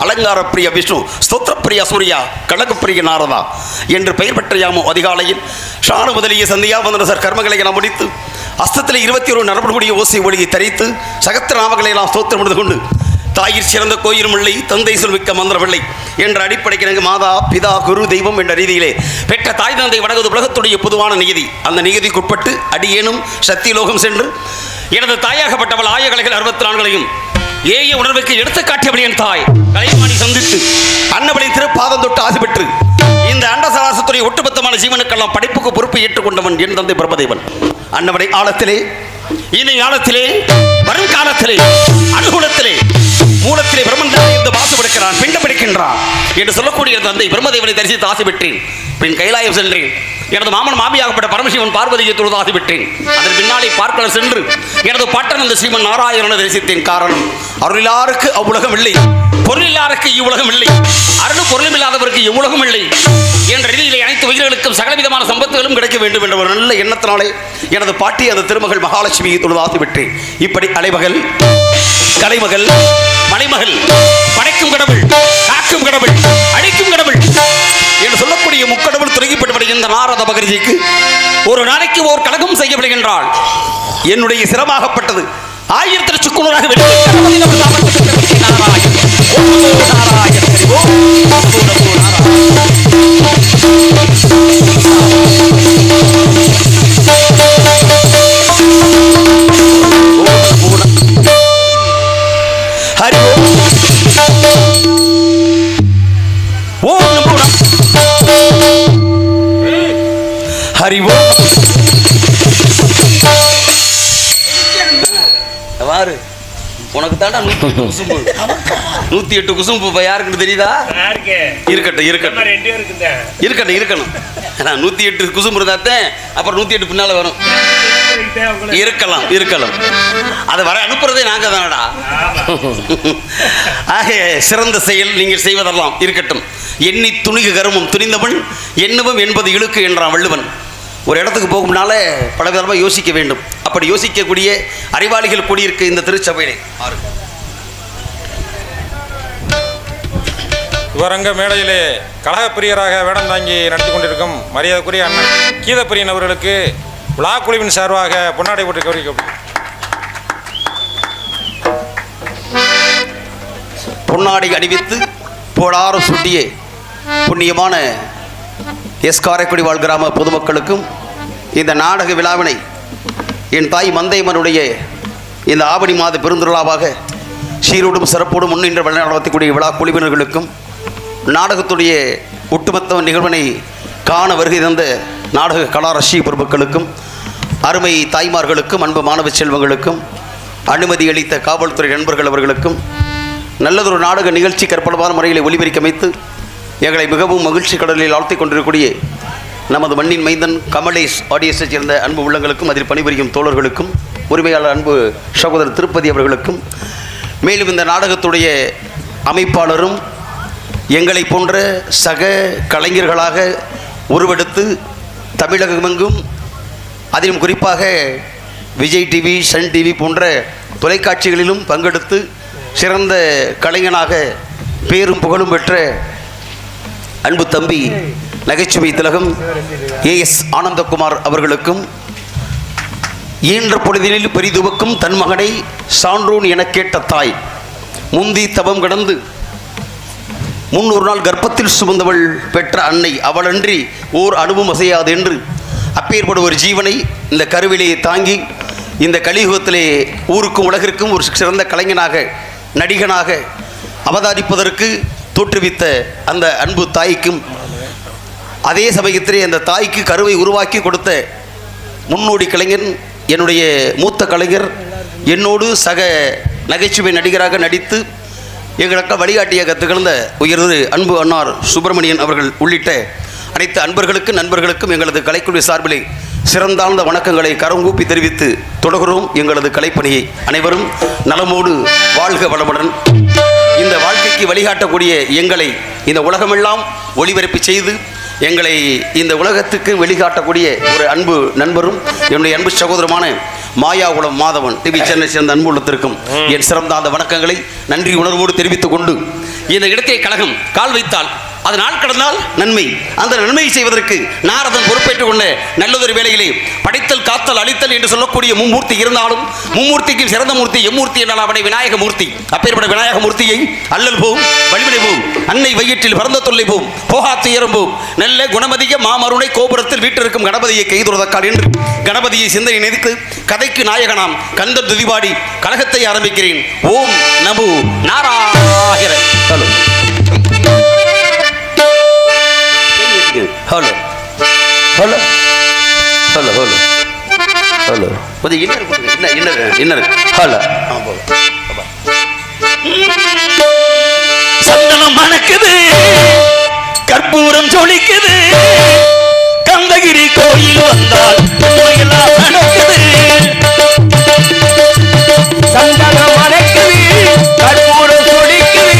அலங்கார பிரிய விஷ்ணு, ஸ்தோத்திர பிரிய சூர்யா, கனக பிரிய நாரதா என்று பெயர் பெற்ற யாமும் அதிகாலையில் ஷான முதலிய சந்தியா வந்தனர் கர்மங்களை என முடித்து அஸ்தத்தில் 21 நரம்புடைய ஓசை ஒளியை தரித்து சகத்திர நாமங்களை எல்லாம் ஸ்தோத்திரம் எடுத்து கொண்டு தாயிற் சிறந்த கோயிலும் இல்லை, தந்தை சொல்மிக்க மந்திரமில்லை என்ற அடிப்படைக்கு எனக்கு மாதா பிதா குரு தெய்வம் என்ற ரீதியிலே பெற்ற தாய் தந்தை வணங்குவது உலகத்துடைய பொதுவான நியதி. அந்த நியதிக்குட்பட்டு அடியேனும் சத்தியலோகம் சென்று எனது தாயாகப்பட்டவள் ஆயகலைகள் 64 ஏய உணர்வுக்கு எடுத்துக்காட்டியவள் என் தாய் கலைமானி சந்தித்து அன்னவளின் திருப்பாதம் தொட்டு ஆசி பெற்று இந்த அண்டசராசத்துடைய ஒட்டுமொத்தமான ஜீவனுக்கெல்லாம் படைப்புக்கு பொறுப்பை ஏற்றுக்கொண்டவன் என் தந்தை பிரம்மதேவன். அன்னவனை ஆழத்திலே இனி காலத்திலே வரும் காலத்திலே அனுகூலத்திலே மூலத்திலே பிரம்மன் இருந்து வாசப்படுகிறான், பிண்டம் பிடிக்கின்றான் என்று சொல்லக்கூடிய தந்தை பிரம்மதேவனை தரிசித்து ஆசி பெற்றேன். பின் கைலாயம் சென்றேன். எனது மாமன் மாமியாகப்பட்ட பரமசிவன் பார்வதியை தொழுது ஆசி பெற்றேன். அதன் பின்னாலே பார்க்க சென்று எனது பாட்டன் அந்த ஸ்ரீமன் நாராயணனை தரிசித்தேன். காரணம், அருளிலாருக்கு அவ்வுலகம் இல்லை, பொருளில்லாருக்கு இவ்வுலகம் இல்லை, அருள் பொருளும் இல்லாதவருக்கு இவ்வுலகம் இல்லை என்ற ரீதியிலே அனைத்து உயிர்களுக்கும் சகலவிதமான சம்பத்துகளும் கிடைக்க வேண்டும் என்ற ஒரு நல்ல எண்ணத்தினாலே எனது பாட்டி அந்த திருமகள் மகாலட்சுமியை தொழுது ஆசி பெற்றேன். இப்படி அலைமகள், கலைமகள், மலைமகள், படைக்கும் கடவுள், காக்கும் கடவுள், அழிக்கும் கடவுள் என்று சொல்லக்கூடிய முக்கடவுள் துறையப்பட்டு இந்த நாரத மகரிஷிக்கு ஒரு நாளைக்கு ஓர் கலகம் செய்யப்படுகின்றாள். என்னுடைய சிரமாகப்பட்டது 1000 சுக்குநூறாக ஹரிவோ வாரு உனக்கு தாண்டா 108 குசும்பு யாருக்குன்னு தெரியுதா? இருக்கட்டும் இருக்கட்டும் இருக்கட்டும் இருக்கணும். 108 குசும்பு இருந்தாத்தேன் அப்புறம் 108 பின்னால வரும். இருக்கலாம் இருக்கலாம். அதை வர அனுப்புறதே நாங்கள் தானடா. ஆக சிறந்த செயல் நீங்கள் செய்வதெல்லாம் இருக்கட்டும். எண்ணி துணிக கருமம் துணிந்தவன் எண்ணுவம் என்பது இழுக்கு என்றான் வள்ளுவன். ஒரு இடத்துக்கு போகும்னால பல விதமாக யோசிக்க வேண்டும். அப்படி யோசிக்கக்கூடிய அறிவாளிகள் கூடியிருக்க இந்த திருச்சபையிலே இவரங்க மேடையிலே கழகப்பிரியராக வேடம் தாங்கி நடத்தி கொண்டிருக்கும் மரியாதைக்குரிய அண்ணன் கீதப்பிரியன் அவர்களுக்கு விழா குழுவின் சார்பாக பொன்னாடை போட்டு கௌரவிக்கப்படும். பொன்னாடை அணிவித்து போடாறு சுட்டியே புண்ணியமான எஸ் காரைக்குடி வாழ் கிராம பொதுமக்களுக்கும் இந்த நாடக விழாவினை என் தாய் மந்தையம்மனுடைய இந்த ஆவணி மாத பெருந்திருவிழாவாக சீரோடும் சிறப்போடும் முன்னின்று நடத்தக்கூடிய விழா குழுவினர்களுக்கும் நாடகத்துடைய ஒட்டுமொத்த நிகழ்வினை காண வருகை தந்த நாடக கலா ரசிக பெருமக்களுக்கும் அருமை தாய்மார்களுக்கும் அன்பு மாணவ செல்வங்களுக்கும் அனுமதி அளித்த காவல்துறை நண்பர்கள் அவர்களுக்கும் நல்லதொரு நாடக நிகழ்ச்சி கற்பலமான முறையில் ஒளிபரிக்கமைத்து எங்களை மிகவும் மகிழ்ச்சி கடலில் ஆழ்த்திக் கொண்டிருக்கக்கூடிய நமது மண்ணின் மைந்தன் கமலேஷ் ஆடியன்ஸைச் சேர்ந்த அன்பு உள்ளங்களுக்கும் அதில் பணிபுரியும் தோழர்களுக்கும் உரிமையாளர் அன்பு சகோதரர் திருப்பதி அவர்களுக்கும் மேலும் இந்த நாடகத்துடைய அமைப்பாளரும் எங்களை போன்ற சக கலைஞர்களாக உருவெடுத்து தமிழகமெங்கும் அதிலும் குறிப்பாக விஜய் டிவி சன் டிவி போன்ற தொலைக்காட்சிகளிலும் பங்கெடுத்து சிறந்த கலைஞனாக பேரும் புகழும் பெற்ற அன்பு தம்பி நகைச்சுவை திலகம் ஏஎஸ் ஆனந்தகுமார் அவர்களுக்கும் ஈன்ற பொழுதினில் பெரிதுவக்கும் தன் மகனை சான்றோன் என கேட்ட தாய் முந்தி தவம் கடந்து 300 நாள் கர்ப்பத்தில் சுமந்தவள் பெற்ற அன்னை அவளன்றி ஓர் அணுவும் அசையாது என்று அப்பேற்பட ஒரு ஜீவனை இந்த கருவிலேயே தாங்கி இந்த கலியுகத்திலே ஊருக்கும் உலகிற்கும் ஒரு சிறந்த கலைஞனாக நடிகனாக அவதாரிப்பதற்கு தோற்றுவித்த அந்த அன்பு தாய்க்கும் அதே சமயத்திலே அந்த தாய்க்கு கருவை உருவாக்கி கொடுத்த முன்னோடி கலைஞன் என்னுடைய மூத்த கலைஞர் என்னோடு சக நகைச்சுவை நடிகராக நடித்து எங்களுக்கு வழிகாட்டியாக திகழ்ந்த உயர்ந்து அன்பு அன்னார் சுப்பிரமணியன் அவர்கள் உள்ளிட்ட அனைத்து அன்பர்களுக்கும் நண்பர்களுக்கும் எங்களது கலைக்குழு சார்பிலே சிறந்தாழ்ந்த வணக்கங்களை கரங்கூப்பி தெரிவித்து தொடர்கிறோம் எங்களது கலைப்பணியை. அனைவரும் நலமோடு வாழ்க வளமுடன். இந்த வாழ்க்கைக்கு வழிகாட்டக்கூடிய எங்களை இந்த உலகமெல்லாம் ஒளிபரப்பி செய்து எங்களை இந்த உலகத்துக்கு வெளிக்காட்டக்கூடிய ஒரு அன்பு நண்பரும் என்னுடைய அன்பு சகோதரமான மாயாகுளம் மாதவன் டிவி சென்னை சேர்ந்த அன்பு உள்ளத்திற்கும் என் சிறந்த அந்த வணக்கங்களை நன்றி உணர்வோடு தெரிவித்துக் கொண்டு இந்த இடத்தை கழகம் கால் வைத்தால் அது நாள் கடந்தால் நன்மை. அந்த நன்மையை செய்வதற்கு நாரதன் பொறுப்பேற்றுக் கொண்ட நல்லதொரு வேளையிலே படைத்தல் காத்தல் அழித்தல் என்று சொல்லக்கூடிய மும்மூர்த்தி இருந்தாலும் மும்மூர்த்திக்கு சிறந்த மூர்த்தி எம்மூர்த்தி என்றால் அவனை விநாயக மூர்த்தி. அப்பேற்பட்ட விநாயக மூர்த்தியை அல்லல் போம் வழிவினை போம் அன்னை வயிற்றில் பரந்த தொல்லை போம் போகா துயரம் போம் நல்ல குணமதிய மாமருணை கோபுரத்தில் வீட்டிற்கும் கணபதியை கைதுறதக்கால் என்று கணபதியை சிந்தனை நினைத்து கதைக்கு நாயகனாம் கந்தர் துதிபாடி கழகத்தை ஆரம்பிக்கிறேன். ஓம் நமோ Narayana. Hello hello hello hello hello கொஞ்சம் இன்னர் ஹலோ சந்தனம் மணக்குது கற்பூரம் ஜொலிக்குது கந்தகிரி கோயில் வந்தால் நடக்குது. சந்தனம் மணக்குது கற்பூரம் ஜொலிக்குது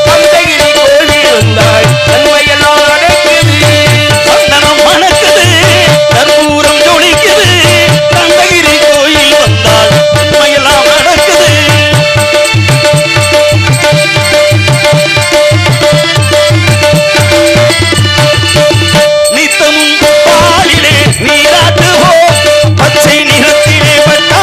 கந்தகிரி கோயில் வந்தால் நன்மையெல்லாம் நடக்குது. சந்தனம் மணக்குது கற்பூரம் ஜொலிக்குது கந்தகிரி கோயில் வந்தால் நன்மையெல்லாம் நடக்குது. நித்தமும் பாலிலே நீராட்டுவோம் பச்சை நிறத்திலே பட்டா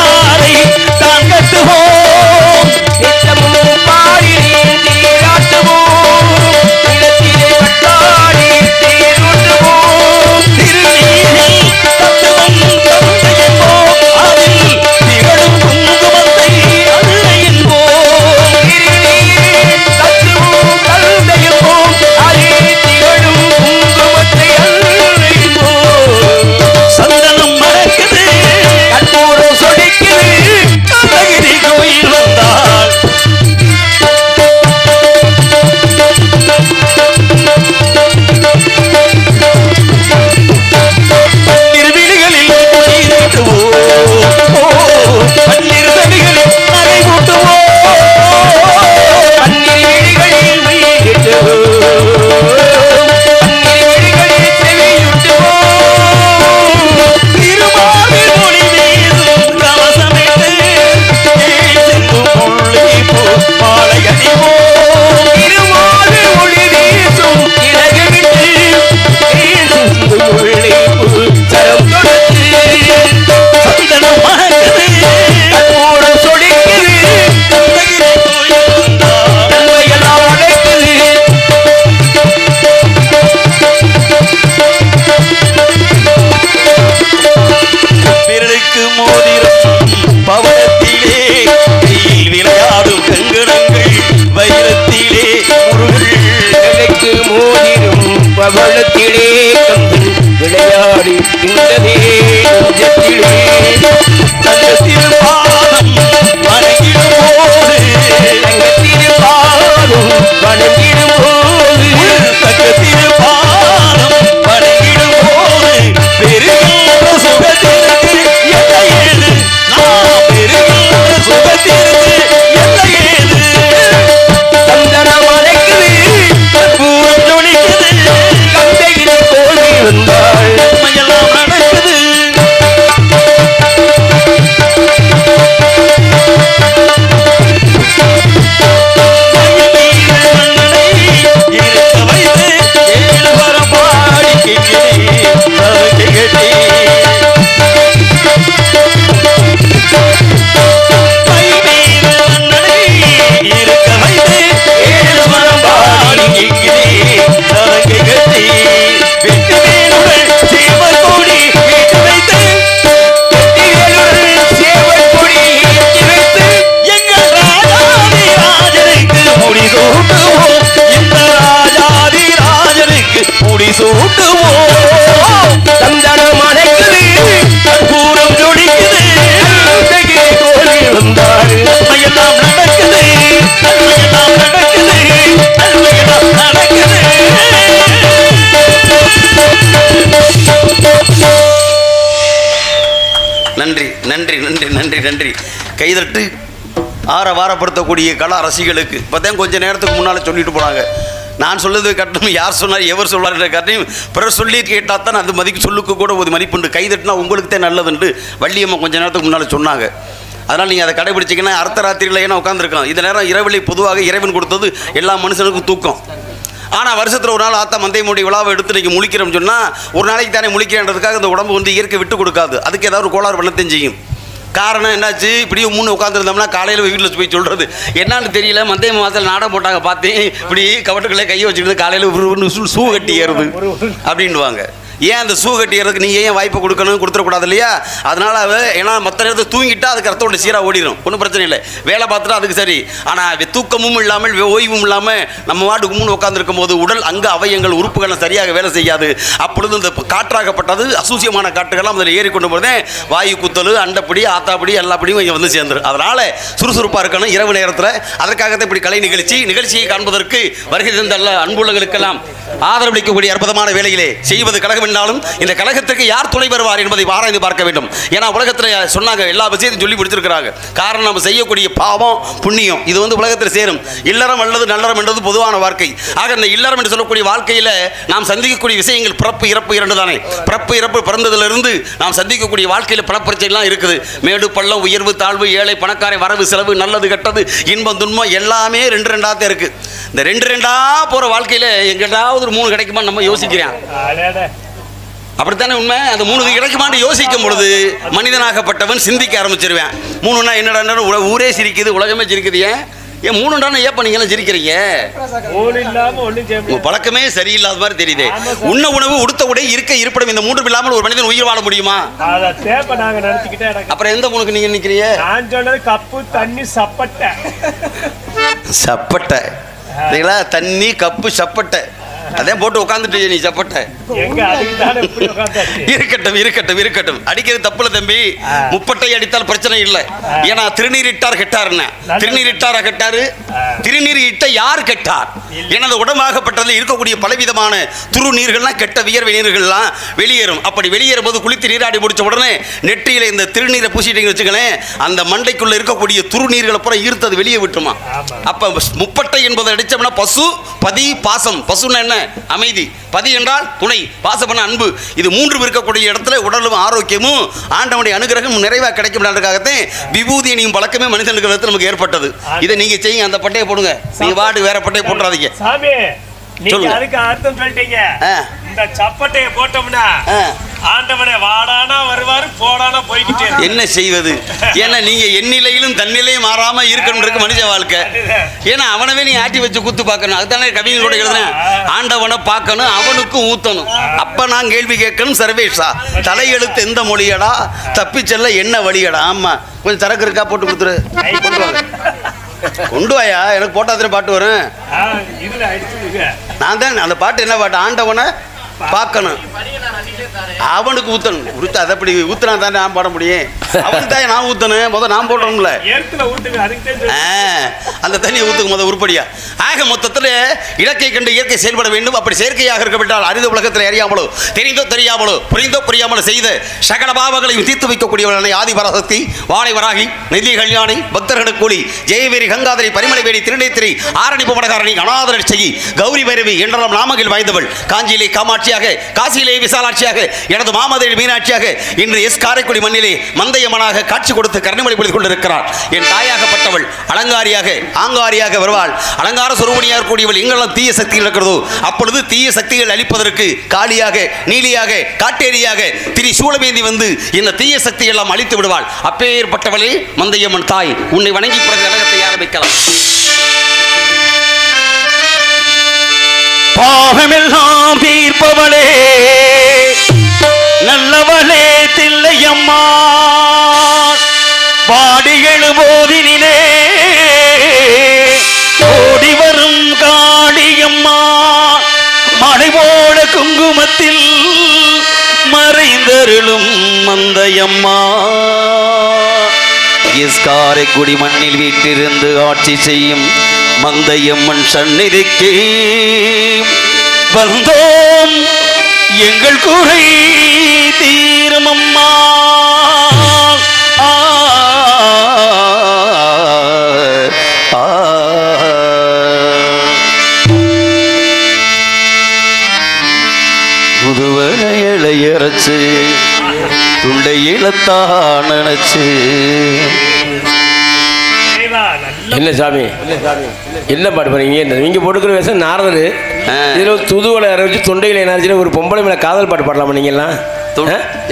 உள்ளதே நெஞ்சிலே தங்க திருப்பாதம் வணங்கிடும் போது தங்க திருப்பாதம் வணங்கிடும் போது தங்க திருப்பாதம் வணங்கிடும் போது பெருகின்ற சுகத்திற்கு எல்லை ஏது நாம் பெருகின்ற சுகத்திற்கு எல்லை ஏது சந்தனம் அழைக்குது கற்பூரம் ஜொலிக்குது கந்தையில் தோல்வி வந்தாள் உண்மையெல்லாம் நடக்குது இருக்க வைத்து ஏழு வரம் பாடி கேட்கிறேன் இருக்க வைத்து ஏழு வரம் பாடி கேட்கிறேன் வெட்டு வேலுடன் சேவல் கொடி ஏற்றி வைத்து வெட்டி வேலுடன் சேவல் கொடி ஏற்றி வைத்து எங்கள் ராஜாதி ராஜனுக்கு முடி சூட்டுவோம் இந்த ராஜாதி ராஜனுக்கு முடி சூட்டுவோம் சந்தனம் அணைக்குது கற்பூரம் ஜொலிக்குது தோல்வி வந்தார் நன்மையெல்லாம் நடக்குது நன்மையெல்லாம் நடக்குது நன்மையெல்லாம் நடக்குது நன்றி நன்றி நன்றி நன்றி நன்றி கைதட்டு வாரப்படுத்தக்கூடிய கலா ரசிகளுக்கு இப்போதான் கொஞ்சம் நேரத்துக்கு முன்னால் சொல்லிட்டு போனாங்க. நான் சொல்லுறது கட்டணும், யார் சொன்னார் எவர் சொல்வார் கட்டணும் பிறர் சொல்லி கேட்டால் தான் அது மதிக்கு சொல்லுக்கு கூட ஒரு மதிப்புண்டு. கைதட்டுனா உங்களுக்கு தான் நல்லதுன்ட்டு வள்ளியம்மா கொஞ்சம் நேரத்துக்கு முன்னால் சொன்னாங்க. அதனால் நீங்கள் அதை கடைபிடிச்சிங்கன்னா அர்த்த ராத்திரியில் ஏன்னா உட்காந்துருக்கோம். இந்த நேரம் இரவில் பொதுவாக இறைவன் கொடுத்தது எல்லா மனுஷனுக்கும் தூக்கம். ஆனால் வருஷத்தில் ஒரு நாள் ஆத்தா மந்தையமுடைய விழாவை எடுத்து இன்றைக்கி முழிக்கிறோம்னு சொன்னால் ஒரு நாளைக்கு தானே முழிக்கிறேன்றதுக்காக இந்த உடம்பு வந்து இயற்கை விட்டு கொடுக்காது. அதுக்கு ஏதாவது ஒரு கோளாறு வெள்ளத்தையும் செய்யும். காரணம் என்னாச்சு, இப்படியே மூணு உட்காந்துருந்தோம்னா காலையில் வீட்டில் போய் சொல்கிறது என்னான்னு தெரியல. மந்தைய மாதத்தில் நாடகம் போட்டாங்க பார்த்தேன், இப்படி கவட்டுக்களே கையை வச்சுக்கிட்டு காலையில் சூ கட்டி ஏறுது அப்படின்வாங்க. ஏன் அந்த சூ கட்டிக்கிறதுக்கு நீங்கள் ஏன் வாய்ப்பை கொடுக்கணும், கொடுத்துடக்கூடாது இல்லையா? அதனால் ஏன்னா மற்ற நேரத்தை தூங்கிட்டா அதுக்கு ரத்தோட சீராக ஓடிடும், ஒன்றும் பிரச்சனை இல்லை. வேலை பார்த்துட்டா அதுக்கு சரி. ஆனால் தூக்கமும் இல்லாமல் ஓய்வும் இல்லாமல் நம்ம வாட்டுக்கு மூணு உட்காந்துருக்கும் போது உடல் அங்கே அவயங்கள் உறுப்புகள்லாம் சரியாக வேலை செய்யாது. அப்பொழுது இந்த காற்றாகப்பட்டது அசூசியமான காற்றுகள்லாம் அதில் ஏறிக்கொண்டு போதே வாயு குத்தல், அண்டப்படி, ஆத்தாப்படி எல்லாப்படியும் இங்கே வந்து சேர்ந்துடும். அதனால் சுறுசுறுப்பாக இருக்கணும் இரவு நேரத்தில். அதற்காகத்தான் இப்படி கலை நிகழ்ச்சியை காண்பதற்கு வருகை தந்த அன்புள்ளங்களுக்கெல்லாம் ஆதரவளிக்கக்கூடிய அற்புதமான வேலையிலே செய்வது கழகம் என்றாலும் இந்த கழகத்திற்கு யார் துணை வருவார் என்பதை ஆராய்ந்து பார்க்க வேண்டும். ஏன்னா உலகத்தில் சொன்னாங்க, எல்லா விஷயத்தையும் சொல்லி முடிச்சிருக்கிறாங்க. காரணம் நம்ம செய்யக்கூடிய பாவம் புண்ணியம் இது வந்து உலகத்தில் சேரும். இல்லறம் அல்லது நல்லறம் என்பது பொதுவான வாழ்க்கை. ஆக இந்த இல்லறம் என்று சொல்லக்கூடிய வாழ்க்கையில் நாம் சந்திக்கக்கூடிய விஷயங்கள் பிறப்பு இறப்பு இரண்டு தானே. பிறப்பு இறப்பு பிறந்ததிலிருந்து நாம் சந்திக்கக்கூடிய வாழ்க்கையில் பணப்பிரச்சனைலாம் இருக்குது. மேடு பள்ளம், உயர்வு தாழ்வு, ஏழை பணக்காரை, வரவு செலவு, நல்லது கெட்டது, இன்பம் துன்பம் எல்லாமே ரெண்டு ரெண்டாக இருக்கு. இந்த ரெண்டு ரெண்டா போகிற வாழ்க்கையில் எங்கிட்டாவது ஒரு மூணு கிடைக்குமா நம்ம யோசிக்கிறேன். அப்படித்தானே உண்மை. அந்த மூணு கிடைக்குமான்னு யோசிக்கும் பொழுது மனிதனாகப்பட்டவன் சிந்திக்க ஆரம்பிச்சிருவேன். மூணுன்னா என்னடா ஊரே சிரிக்குது, உலகமே சிரிக்குது. ஏன் மூணுண்டான ஏப்ப நீங்க எல்லாம் சிரிக்கிறீங்க? பழக்கமே சரியில்லாத மாதிரி தெரியுது. உண்ண உணவு, உடுத்த உடை, இருக்க இருப்பிடம், இந்த மூன்று இல்லாமல் ஒரு மனிதன் உயிர் வாழ முடியுமா? அப்புறம் எந்த மூணுக்கு நீங்க நிக்கிறீங்க? நான் சொன்னது கப்பு, தண்ணி, சப்பட்டை. சப்பட்டை தண்ணி, கப்பு, சப்பட்டை அதே போட்டு உட்காந்துட்டு நீ சப்பட்டை. இருக்கட்டும் இருக்கட்டும் இருக்கட்டும், அடிக்கிறது தப்புல தம்பி. முப்பட்டை அடித்தால் பிரச்சனை இல்லை. ஏன்னா திருநீர் இட்டார் கெட்டார். திருநீர் இட்டாரா கெட்டாரு? திருநீர் இட்ட யார் கெட்டார்? எனது உடம்பாகப்பட்டதில் இருக்கக்கூடிய பலவிதமான துரு நீர்கள்லாம், கெட்ட வியர்வை நீர்கள்லாம் வெளியேறும். அப்படி வெளியேறும் போது குளித்து நீராடி முடிச்ச உடனே நெற்றியில இந்த திருநீரை பூசிட்டீங்கன்னு வச்சுக்கலேன், அந்த மண்டைக்குள்ள இருக்கக்கூடிய துரு நீர்களை பூரா ஈர்த்தது வெளியே விட்டுமா. அப்ப முப்பட்டை என்பதை அடிச்சோம்னா பசு, பதி, பாசம். பசுன்னா என்ன? அமைதி. பதி என்றால் துணை, பாசம் பண்ண அன்பு. இது மூன்று இருக்கக்கூடிய இடத்துல உடலும் ஆரோக்கியமும் ஆண்டவனுடைய அனுகிரகம் நிறைவாக கிடைக்கும். விபூதியை நீங்க பழக்கமே மனுஷனுக்கு நமக்கு ஏற்பட்டது. இதை நீங்க செய்யுங்க. அந்த பட்டையை போடுங்க. நீங்க வாடு வேற பட்டையை போட்டுறாதீங்க. நீங்க அதுக்கு அர்த்தம் சொல்லிட்டீங்க. இந்த சப்பட்டையை போட்டோம்னா ஆண்டவனே வாடானா வருவாரு, போடானா போய்கிட்டே. என்ன செய்வது? ஏன்னா நீங்க எண்ணிலையிலும் தன்னிலையும் மாறாம இருக்கணும் மனுஷ வாழ்க்கை. ஏன்னா அவனவே நீ ஆட்டி வச்சு குத்து பார்க்கணும். அதுதானே கவிஞர்களோட எழுதுனேன். ஆண்டவனை பார்க்கணும், அவனுக்கும் ஊத்தணும். அப்ப நான் கேள்வி கேட்கணும், சர்வேஷா தலையெழுத்து எந்த மொழியடா, தப்பி செல்ல என்ன வழியடா? ஆமா, கொஞ்சம் சரக்கு இருக்கா போட்டு கொடுத்துரு. கொண்டு வாயா, எனக்கு போட்டாத்திர பாட்டு வரும். நான் தான் அந்த பாட்டு என்ன பாட்டு? ஆண்டவனை பார்க்கணும். அவனுக்கு ஊத்தணும் உருத்த அதை அப்படி ஊத்துனா தானே நான் போட முடியும். அவனுக்கு தான் நான் ஊத்தணும், முதல் நான் போடணும்ல. அந்த தண்ணியை ஊத்துக்கு முதல் உருப்படியா. ஆக மொத்தத்தில் இலக்கை கண்டு இயற்கை செயல்பட வேண்டும். அப்படி செயற்கையாக இருக்கப்பட்டால் அரித உலகத்தில் அறியாமலோ தெரிந்தோ தெரியாமலோ புரிந்தோ புரியாமலோ செய்த சகல பாவங்களையும் தீர்த்து வைக்கக்கூடியவர்களான ஆதி பராசக்தி வாழை வராகி நிதி கல்யாணி பக்தர்களுக்கு கூலி ஜெயவேரி கங்காதரி பரிமளவேணி திருநேத்திரி ஆரணி புமடகாரணி அநாதர செய்கி கௌரி பைரவி என்றெல்லாம் நாமங்கள் வாய்ந்தவள். காஞ்சியிலே காமாட்சியாக, காசியிலே விசாலாட்சியாக, எனது மாமதுரை மீனாட்சியாக இன்று எஸ் காரைக்குடி மண்ணிலே மந்தையம்மனாக காட்சி கொடுத்து கருணைமொழி பொழிந்து கொண்டிருக்கிறார். என் தாயாகப்பட்டவள் அலங்காரியாக ஆங்காரியாக வருவாள். அலங்கார சொருபணியாக கூடியவள் எங்கெல்லாம் தீய சக்திகள் இருக்கிறதோ அப்பொழுது தீய சக்திகள் அழிப்பதற்கு காளியாக, நீலியாக, காட்டேரியாக திரி சூளமேந்தி வந்து இந்த தீய சக்தி எல்லாம் அழித்து விடுவாள். அப்பேற்பட்டவளே மந்தையம்மன் தாய், உன்னை வணங்கி பிறகு உலகத்தை ஆரம்பிக்கலாம். பாவமெல்லாம் தீர்ப்பவளே நல்லவளே தில்லையம்மா, பாடிகள் போதினிலே ஓடி வரும் காளியம்மா, மழை போல குங்குமத்தில் மறைந்தருளும் மந்தையம்மா. எஸ் காரைக்குடி மண்ணில் வீட்டிலிருந்து ஆட்சி செய்யும் மந்தையம்மன் சந்நிதிக்கு வந்தோம், எங்கள் குறை தீரும் அம்மா. முதுவனை இளையரச்சு துண்டை இழத்தான் நினைச்சு. என்ன சாமி என்ன பாட்டு பாருங்க? நீங்க போட்டுக்கிற விஷயம் நாரதரு இதில் தூதுவளை அரைச்சி தொண்டையில் என்ன ஒரு பொம்பளை மேலே காதல் பாட்டு பாடலாமா நீங்கெல்லாம்?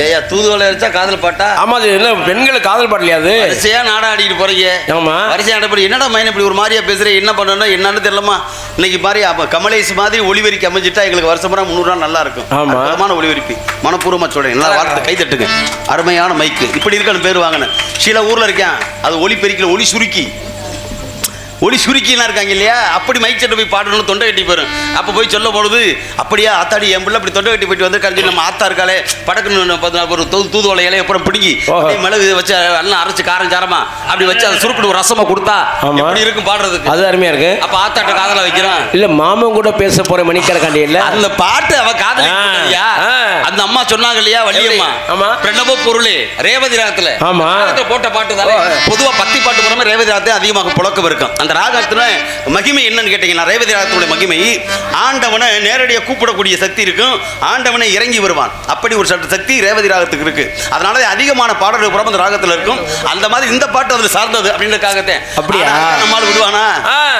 ஏயா தூதுவளை அரைச்சா காதல் பாட்டா? ஆமா, அது என்ன பெண்களை காதல் பாடலையா? அது வரிசையா நாடா ஆடிட்டு போறீங்க. ஆமா, வரிசையா ஆடப்படி என்னடா மைன் இப்படி ஒரு மாதிரியா பேசுறேன், என்ன பண்ணணும் என்னன்னு தெரியலமா. இன்னைக்கு மாதிரி கமலேஷ் மாதிரி ஒளிவரிக்கு அமைஞ்சிட்டா எங்களுக்கு வருஷம் பூரா 300 நாள் நல்லா இருக்கும். ஆமா, ஒளிவரிப்பு மனப்பூர்வமா சொல்றேன். நல்லா வாழ்த்து கை தட்டுங்க. அருமையான மைக்கு இப்படி இருக்கான்னு பேர் வாங்கினேன். சில ஊர்ல இருக்கேன் அது ஒளி பெருக்கல ஒளி சுருக்கிலாம் இருக்காங்க இல்லையா, அப்படி மைக் செட்டு போய் பாடணும்னு தொண்டை கட்டி போயிடும். அப்போ போய் சொல்லும் பொழுது அப்படியா ஆத்தாடி என் பிள்ளை அப்படி தொண்டை கட்டி போயிட்டு வந்து கழிச்சு நம்ம ஆத்தா இருக்காளே படக்குன்னு ஒரு தூதுவளை இலையை அப்புறம் பிடிங்கி மிளகு வச்சு எல்லாம் அரைச்சு காரம் சாரமா அப்படி வச்சு அதை சுருப்பிட்டு ஒரு ரசமா கொடுத்தா அப்படி இருக்கும் பாடுறதுக்கு. அது அருமையா இருக்கு. அப்ப ஆத்தாட்ட காதல வைக்கிறோம் இல்ல மாமன் கூட பேச போற மணிக்கணக்காண்டி இல்ல அந்த பாட்டு அவ காதல அந்த அம்மா சொன்னாங்க இல்லையா வள்ளியம்மா. ஆமா, பிரணவ பொருளே ரேவதி ராகத்துல போட்ட பாட்டு தானே. பொதுவா பத்தி பாட்டு போறாம ரேவதி ராகத்தை அதிகமாக புழக்கம் இருக்கும். அந்த ராகத்துல மகிமை என்னன்னு கேட்டீங்கன்னா ரேவதி ராகத்துடைய மகிமை ஆண்டவனை நேரடியாக கூப்பிடக்கூடிய சக்தி இருக்கும். ஆண்டவனை இறங்கி வருவான். அப்படி ஒரு சக்தி ரேவதி ராகத்துக்கு இருக்கு. அதனால அதிகமான பாடல்கள் புறம் அந்த ராகத்துல இருக்கும். அந்த மாதிரி இந்த பாட்டு அதுல சார்ந்தது அப்படின்றக்காகத்தே. அப்படியா நம்மால் விடுவானா?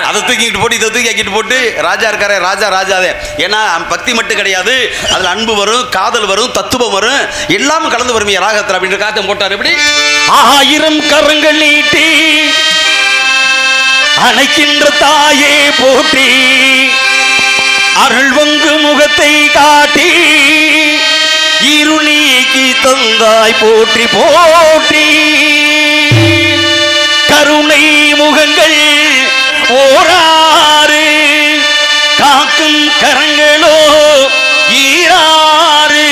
அதை தூக்கிட்டு போட்டு இதை தூக்கி ஆக்கிட்டு போட்டு ராஜா இருக்காரே ராஜாதே. ஏன்னா பக்தி மட்டும் கிடையாது, அதுல அன்பு வரும், காதல் வரும், தத்துவம் வரும், எல்லாமே கலந்து வரும் ராகத்துல அப்படின்ற காத்த போட்டார். எப்படி 1000 கரங்கள் நீட்டி அணைக்கின்ற தாயே போற்றி, அருள் வங்கு முகத்தை காட்டி இருநீக்கி தந்தாய் போற்றி போற்றி. கருணை முகங்கள் ஓராறு காக்கும் கரங்களோ ஈராறு,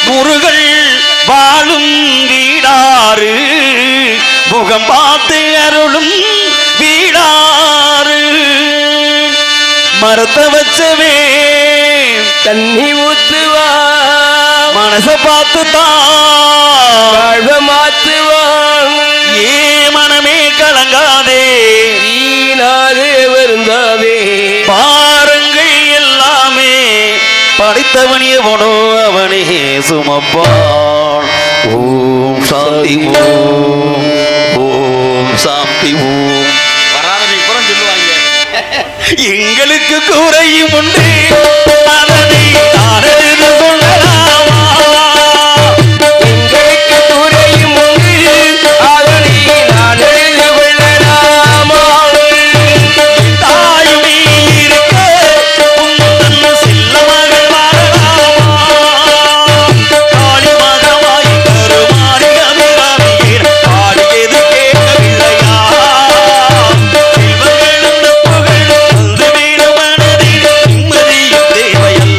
முருகள் வாழும் வீடாறு முகம் பார்த்து அருளும் வீடாறு. மரத்தை வச்சவே தண்ணி ஊத்துவா, மனச பார்த்து தான் மாத்துவான். ஏ மனமே கலங்காதே, வீணாதே வருந்தாதே, பாருங்கள் எல்லாமே படைத்தவனே போனோ அவனே சுமப்பான். ஓம் சாந்தி ஓம், ஓம் சாந்தி ஓம். வராதனை புறம் சொல்லுவாங்க. எங்களுக்கு குறையும் உண்டு அதனை தாரது சொல்லலாமா, எங்களுக்கு குறையும் உண்டு அதனை நான் எழுது கொள்ளலாமா. தாயுமே இருக்க உந்தன் செல்ல மகள் வரலாமா, காளி மகமாய் கருமாறி கவிராவியர் பாடியது கேட்கவில்லையா. செல்வங்களும் நட்புகளும் வந்து வீடு மனதில் நிம்மதியும் தேவையல்ல.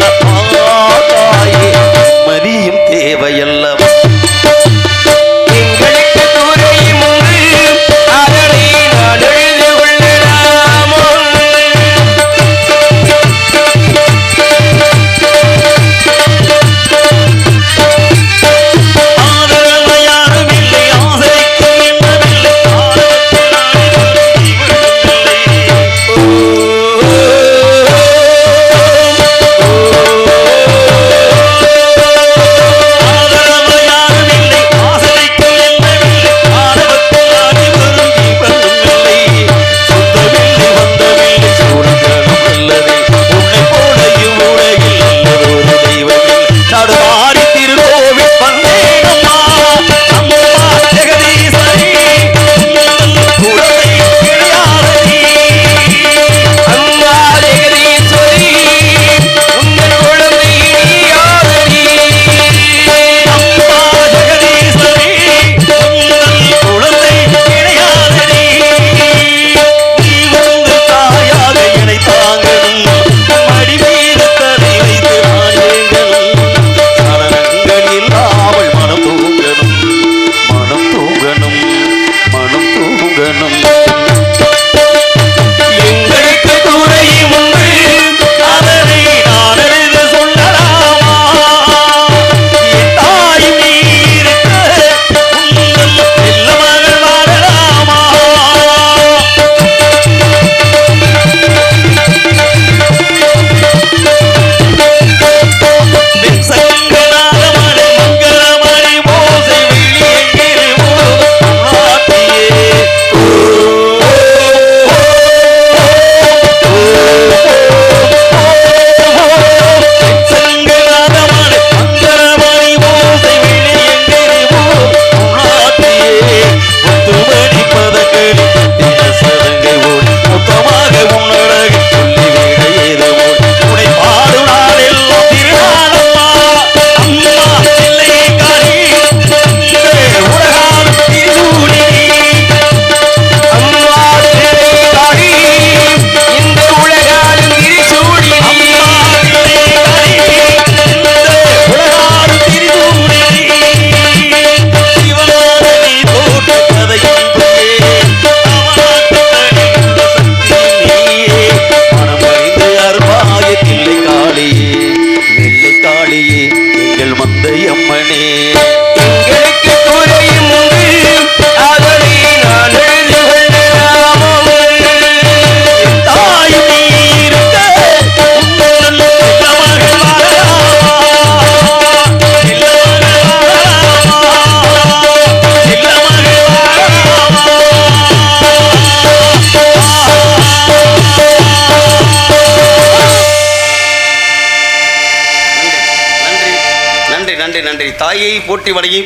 தாயை போற்றி வணங்கி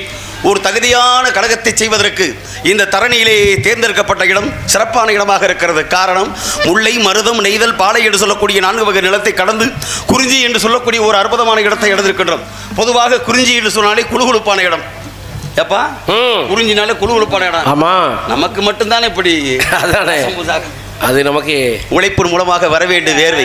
ஒரு தகுதியான கழகத்தை செய்வதற்கு இந்த தரணியிலே தேர்ந்தெடுக்கப்பட்ட இடம் சிறப்பான இடமாக இருக்கிறது. காரணம், முல்லை, மருதம், நெய்தல், பாலை என்று சொல்லக்கூடிய 4 வகை நிலத்தை கடந்து குறிஞ்சி என்று சொல்லக்கூடிய ஒரு அற்புதமான இடத்தை எடுத்திருக்கின்றோம். பொதுவாக குறிஞ்சி என்று சொன்னாலே குழுகுழுப்பான இடம். எப்பா குறிஞ்சினாலே குழுகுழுப்பான இடம். ஆமா, நமக்கு மட்டும்தானே இப்படி. அதானே, அது நமக்கு உழைப்பின் மூலமாக வர வேண்டிய வேர்வை.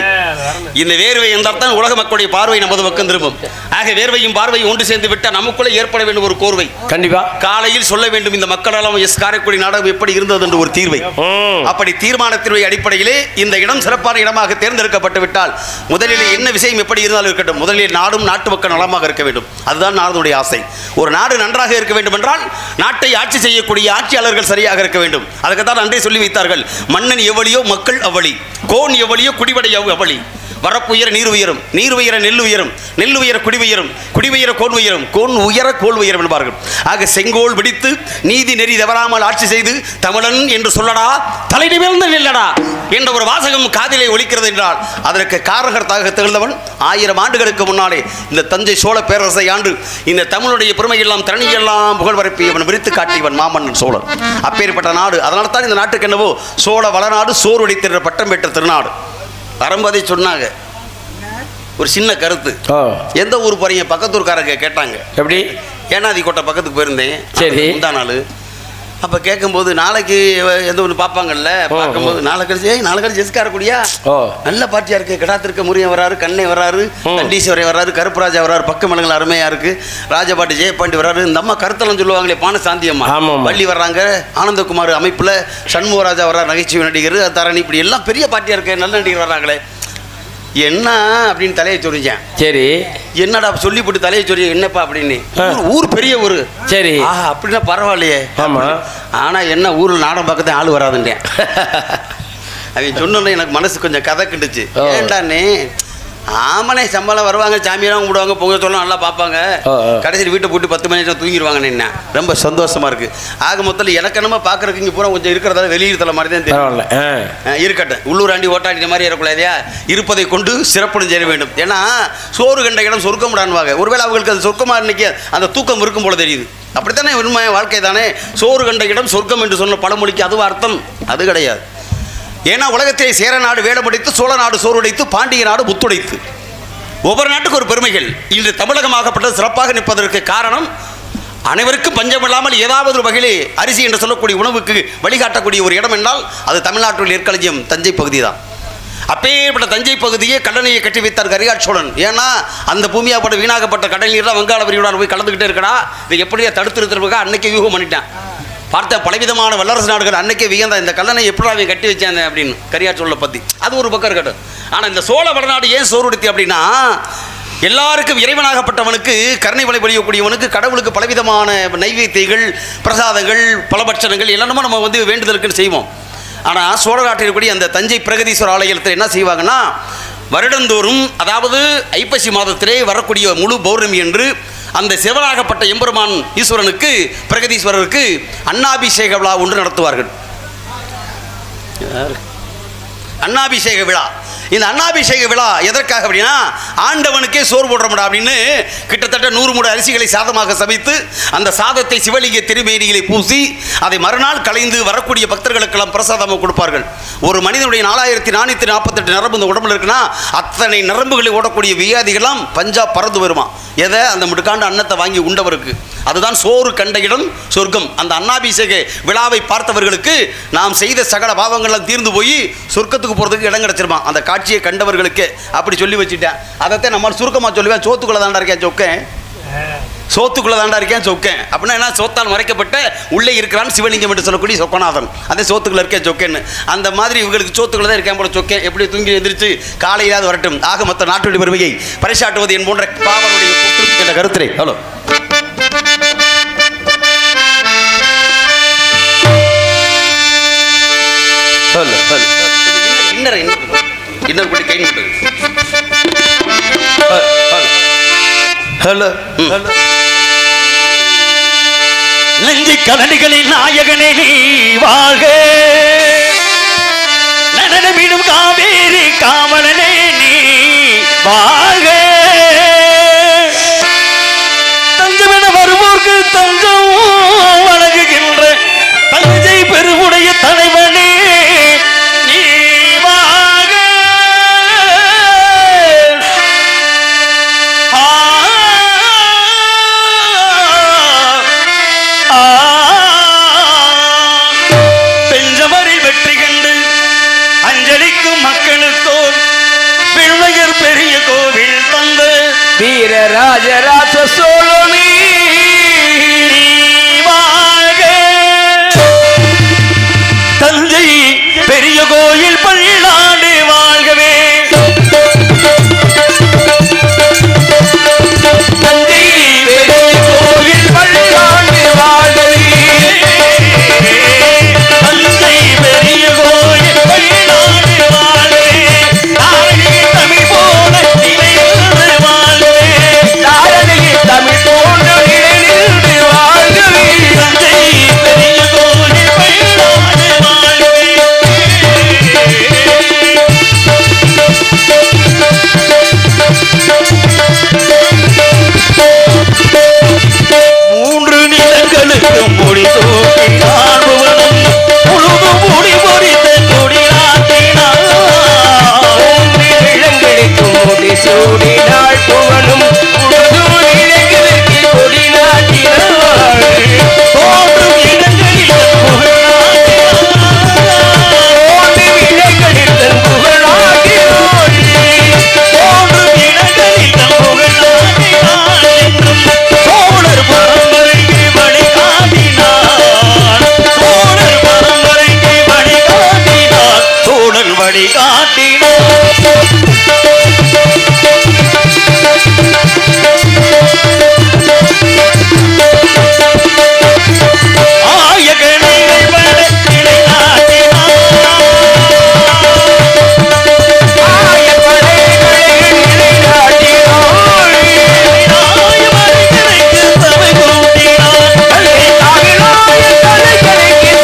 இந்த வேர்வை என்றால் தான் உலக மக்களுடைய பார்வை நமது பக்கம் திரும்பும். ஆக வேர்வையும் பார்வையும் ஒன்று சேர்ந்து விட்டால் நமக்குள்ளே ஏற்பட வேண்டும் ஒரு கோர்வை. கண்டிப்பா காலையில் சொல்ல வேண்டும் இந்த மக்களெல்லாம் எஸ் காரைக்குடி நாடகம் எப்படி இருந்தது என்று ஒரு தீர்வை. அப்படி தீர்மானத்தினுடைய அடிப்படையிலே இந்த இடம் சிறப்பான இடமாக தேர்ந்தெடுக்கப்பட்டு விட்டால் முதலில் என்ன விஷயம் எப்படி இருந்தாலும் இருக்கட்டும், முதலில் நாடும் நாட்டு மக்கள் நலமாக இருக்க வேண்டும். அதுதான் நாடுடைய ஆசை. ஒரு நாடு நன்றாக இருக்க வேண்டும் என்றால் நாட்டை ஆட்சி செய்யக்கூடிய ஆட்சியாளர்கள் சரியாக இருக்க வேண்டும். அதுக்கு தான் அன்றே சொல்லி வைத்தார்கள், மன்னன் எவ்வளியோ மக்கள் அவளி, கோன் எவ்வளியோ குடிவடைய அவளி. வரப்புயர நீர் உயரும், நீர் உயர நெல் உயரும், நெல் உயர குடி உயரும், குடி உயர கோன் உயரும், கோன் உயர கோல் உயரும் என்பார்கள். ஆக செங்கோல் விடித்து நீதி நெறி தவறாமல் ஆட்சி செய்து தமிழன் என்று சொல்லடா தலை நிமிர்ந்து நில்லடா என்ற ஒரு வாசகம் காதிலே ஒலிக்கிறது என்றால் அதற்கு காரணகர்த்தாக திகழ்ந்தவன் 1000 ஆண்டுகளுக்கு முன்னாலே இந்த தஞ்சை சோழ பேரரசை ஆண்டு இந்த தமிழுடைய பெருமையெல்லாம் தரணியெல்லாம் புகழ் பரப்பியவன் விரித்து காட்டியவன் மாமன்னன் சோழன். அப்பேற்பட்ட நாடு. அதனால தான் இந்த நாட்டுக்கு என்னவோ சோழ வளநாடு சோறு ஒடித்திருந்த பட்டம் பெற்ற திருநாடு. வரும்போதே சொன்னாங்க ஒரு சின்ன கருத்து. எந்த ஊர் போறீங்க? பக்கத்தூர்காரங்க கேட்டாங்க. எப்படி? ஏனாதி கோட்டை பக்கத்துக்கு போயிருந்தேன். சரி, முந்தா நாள். அப்போ கேட்கும்போது நாளைக்கு எந்த ஒன்று பார்ப்பாங்கல்ல, பார்க்கும்போது நாளை கழிச்சு எஸ்காரக்கூடியா நல்ல பாட்டியா இருக்கு. கிடாத்திருக்க முருகன் வராரு, கண்ணை வராரு, கண்டீஸ்வரன் வராரு, கருப்புராஜா வராரு, பக்க மலங்கள் அருமையா இருக்கு, ராஜபாட்டி ஜெயபாண்டி வராரு. இந்த அம்மா கருத்தலம் சொல்லுவாங்களே பான சாந்தி அம்மா வள்ளி வர்றாங்க, ஆனந்தகுமார் அமைப்புல சண்முகராஜா வர்றாரு, நகைச்சுவை நடிகர் தரணி, இப்படி எல்லாம் பெரிய பாட்டியா இருக்கு, நல்ல நடிகர் வர்றாங்களே என்ன அப்படின்னு தலையை சொரிஞ்சேன். சரி, என்னடா சொல்லி போட்டு தலையை சொரிய என்னப்பா அப்படின்னு. ஊர் பெரிய ஊர். சரி, அப்படின்னா பரவாயில்லையே. ஆமா, ஆனா என்ன ஊரில் நாடம் பக்கத்தான் ஆள் வராதுன்றேன். அவன் சொன்னோன்னே எனக்கு மனசு கொஞ்சம் கதக்கிண்டுச்சு. ஏண்டானே ஆமனே சம்பளம் வருவாங்க, சாமியெல்லாம் கும்பிடுவாங்க, பொங்கல் சொல்லலாம் நல்லா பார்ப்பாங்க, கடைசியில் வீட்டை போட்டு 10 மணி நேரம் தூங்கிடுவாங்கன்னு என்ன ரொம்ப சந்தோஷமா இருக்கு. ஆக மொத்தத்தில் எனக்கு என்னமோ பார்க்கறதுக்கு இங்கே பூரா கொஞ்சம் இருக்கிறதால வெளியூர் தலை மாதிரி தான் தெரியும். இருக்கட்டும், உள்ளூர் ஆண்டி ஓட்டாண்டி மாதிரி இருக்கக்கூடாதையா, இருப்பதை கொண்டு சிறப்புடன் செய்ய வேண்டும். ஏன்னா சோறு கண்ட இடம் சொர்க்கம்டான்வாங்க. ஒருவேளை அவங்களுக்கு அது சொர்க்கமாக இன்னைக்கு அந்த தூக்கம் இருக்கும் போல தெரியுது. அப்படித்தானே உண்மையான வாழ்க்கை தானே. சோறு கண்ட இடம் சொர்க்கம் என்று சொன்ன பழமொழிக்கு அதுவும் அர்த்தம் அது கிடையாது. ஏன்னா உலகத்திலே சேர நாடு வேடமுடைத்து, சோழ நாடு சோறுடைத்து, பாண்டிய நாடு முத்துடைத்து, ஒவ்வொரு நாட்டுக்கு ஒரு பெருமைகள். இன்று தமிழகமாகப்பட்டது சிறப்பாக நிற்பதற்கு காரணம் அனைவருக்கும் பஞ்சமில்லாமல் ஏதாவது ஒரு வகையிலே அரிசி என்று சொல்லக்கூடிய உணவுக்கு வழிகாட்டக்கூடிய ஒரு இடம் என்றால் அது தமிழ்நாட்டில் நெற்களஞ்சியம் தஞ்சை பகுதி தான். அப்பேற்பட்ட தஞ்சை பகுதியே கடலையை கட்டி வைத்தார் கரிகால் சோழன். ஏன்னா அந்த பூமியாப்பட்ட வீணாகப்பட்ட கடல் நீர் தான் வங்காள விரிகுடாவில் போய் கலந்துக்கிட்டே இருக்கடா, இதை எப்படியா தடுத்து நிறுத்துறதுக்காக அன்னைக்கு யூகம் பண்ணிட்டான். பார்த்த பலவிதமான வல்லரசு நாடுகள் அன்னைக்கே வியந்த இந்த கல்லணை எப்படி அவன் கட்டி வச்சாங்க அப்படின்னு கரியாச்சோழலை பற்றி அது ஒரு பக்கம் இருக்கட்டும். ஆனால் இந்த சோழ வடநாடு ஏன் சோறுடுத்தி அப்படின்னா எல்லாருக்கும் இறைவனாகப்பட்டவனுக்கு கருணை வழி பொழியக்கூடியவனுக்கு கடவுளுக்கு பலவிதமான நைவேத்தியங்கள் பிரசாதங்கள் பலபட்சணங்கள் எல்லாமே நம்ம வேண்டுதலுக்குன்னு செய்வோம். ஆனால் சோழ நாட்டில் இருக்கக்கூடிய அந்த தஞ்சை பிரகதீஸ்வரர் ஆலயத்தில் என்ன செய்வாங்கன்னா வருடந்தோறும் அதாவது ஐப்பசி மாதத்திலே வரக்கூடிய முழு பௌர்ணமி என்று அந்த சிவனாகப்பட்ட எம்பெருமான் ஈஸ்வரனுக்கு பிரகதீஸ்வரருக்கு அன்னாபிஷேக விழா ஒன்று நடத்துவார்கள். அன்னாபிஷேக விழா. இந்த அன்னாபிஷேக விழா எதற்காக அப்படின்னா ஆண்டவனுக்கே சோறு போடுறோம்டா அப்படின்னு கிட்டத்தட்ட 100 மூட அரிசிகளை சாதமாக சமைத்து அந்த சாதத்தை சிவலிங்க திருமேனிகளை பூசி அதை மறுநாள் கலைந்து வரக்கூடிய பக்தர்களுக்கெல்லாம் பிரசாதமாக கொடுப்பார்கள். ஒரு மனிதனுடைய 4448 நரம்பு இந்த உடம்புல இருக்குன்னா அத்தனை நரம்புகளை ஓடக்கூடிய வியாதிகள்லாம் பஞ்சாப் பறந்து வருமா. எதை அந்த முடுக்காண்டு அன்னத்தை வாங்கி உண்டவருக்கு. அதுதான் சோறு கண்ட இடம் சொர்க்கம். அந்த அன்னாபிஷேக விழாவை பார்த்தவர்களுக்கு நாம் செய்த சகல பாவங்கள்லாம் தீர்ந்து போய் சொர்க்கத்துக்கு போகிறதுக்கு இடம் கிடச்சிருமா. அந்த காட்சியை கண்டவர்களுக்கு அப்படி சொல்லி வச்சுட்டேன். அதைத்தான் நம்மளால் சுருக்கமாக சொல்லுவேன். சோத்துக்குள்ளே தாண்டா இருக்கேன் சொக்கேன், சோத்துக்குள்ளே தாண்டா இருக்கேன் சொக்கேன் அப்படின்னா என்ன, சோத்தால் மறைக்கப்பட்ட உள்ளே இருக்கிறான் சிவலிங்கம் என்று சொல்லக்கூடிய சொக்கநாதன். அதே சோத்துக்குள்ளே இருக்கேன் சொக்கேன்னு. அந்த மாதிரி இவங்களுக்கு சோத்துக்குள்ளே தான் இருக்கேன் போல சொக்கேன். எப்படி தூங்கி எந்திரிச்சு காலையிலாவது வரட்டும். ஆக மொத்த நாட்டுடைய பெருமையை பறைசாட்டுவது என் போன்ற பாவனுடைய கூற்று என்ற கருத்துரை. ஹலோ இன்னொரு படி கை நோட்டு. ஹலோ நெஞ்சி கலனிகளில் நாயகனே நீ வாழ்க, நடனமிடும் காவேரி காவலனே நீ வாழ்க, தஞ்சமென வருவோர்க்கு தஞ்சம் வழங்குகின்ற தஞ்சை பெருவுடைய தலைவனே நீ வாழ்க. பெஞ்சமரில் வெற்றி கண்டு அஞ்சலிக்கும் மக்களுக்கோர் பெருமையர் பெரிய கோவில் தந்த வீர ராஜராஜ சோழனே வாழ்க. தஞ்சை பெரிய கோயில் பல்லாண்டு வாழ்கவே. தஞ்சை பெரிய கோயில் பல்லாண்டு வாழ்கவே. தஞ்சை பெரிய கோயில் பல்லாண்டு வாழ்கவே. தாரணிய தமிழ் போல நிலைநின்று வாழ்கவே. தாரணிய தமிழ் போல நிலைநின்று வாழ்கவே. தஞ்சை பெரிய கோயில் பல்லாண்டு வாழ்கவே. மூன்று நிலங்களுக்கு மொழி தூக்கி ஆடுவனும் முழுதும் முடி பொறித்த கொடி நாட்டினார். இளங்களுக்கு முடி சூடினாள் புகழும் முழுதும் இளைஞருக்கு கொடி நாட்டினாள். தோன்றும் இடங்களில் இளைஞரில் தன் புகழ் நாட்டினாள். தோன்றும் இடங்களில் புகழ் நாட்டினாள் என்றும் சோழர் பரம்பரைக்கு வழிகாட்டினார். சோழர் பரம்பரைக்கு வழிகாட்டினார். சோழர் வழிகாட்டினார். ஆயகனைகள் வடக்கிளை நாட்டினார். ஆயமறைகளுக்கு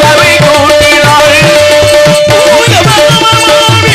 சபை கூட்டினார். தூய பரமமாவி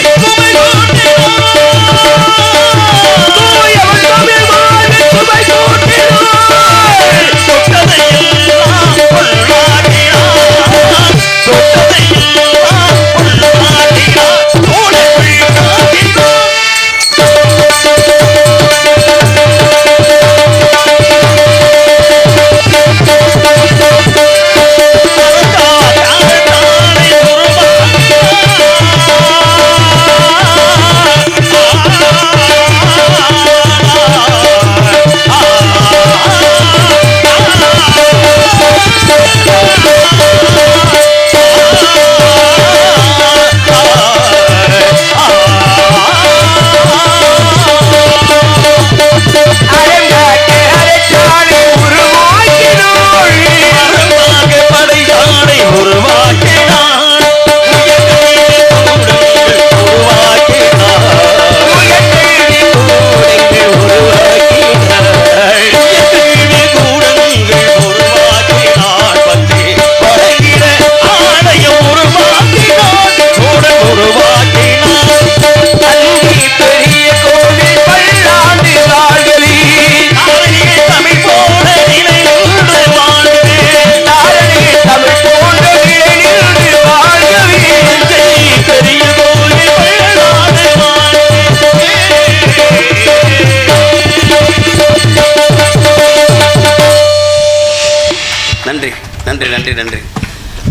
நன்றி.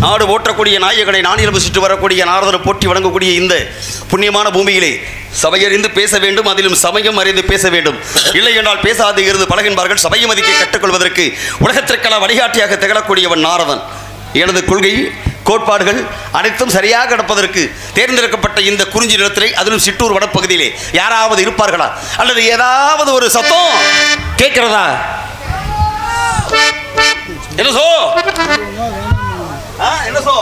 நாடு போற்றக்கூடிய நாயகனை நானில் வசித்து வரக்கூடிய நாரதனை போற்றி வழங்கக்கூடிய இந்த புண்ணியமான பூமியிலே சபையறிந்து பேச வேண்டும், அதிலும் சமயம் அறிந்து பேச வேண்டும். இல்லை என்றால் பேசாது இருந்து பழகின்பார்கள். சபையை மதிக்க கற்றுக்கொள்வதற்கு உலகத்திற்கெல்லாம் வழிகாட்டியாக திகழக்கூடியவன் நாரதன். எனது கொள்கை கோட்பாடுகள் அனைத்தும் சரியாக நடப்பதற்கு தேர்ந்தெடுக்கப்பட்ட இந்த குறிஞ்சி நிலத்திலே, அதிலும் சிற்றூர் வடப்பகுதியிலே யாராவது இருப்பார்களா? அல்லது ஏதாவது ஒரு சத்தம் கேட்கிறதா? என்ன சோ என்ன சோ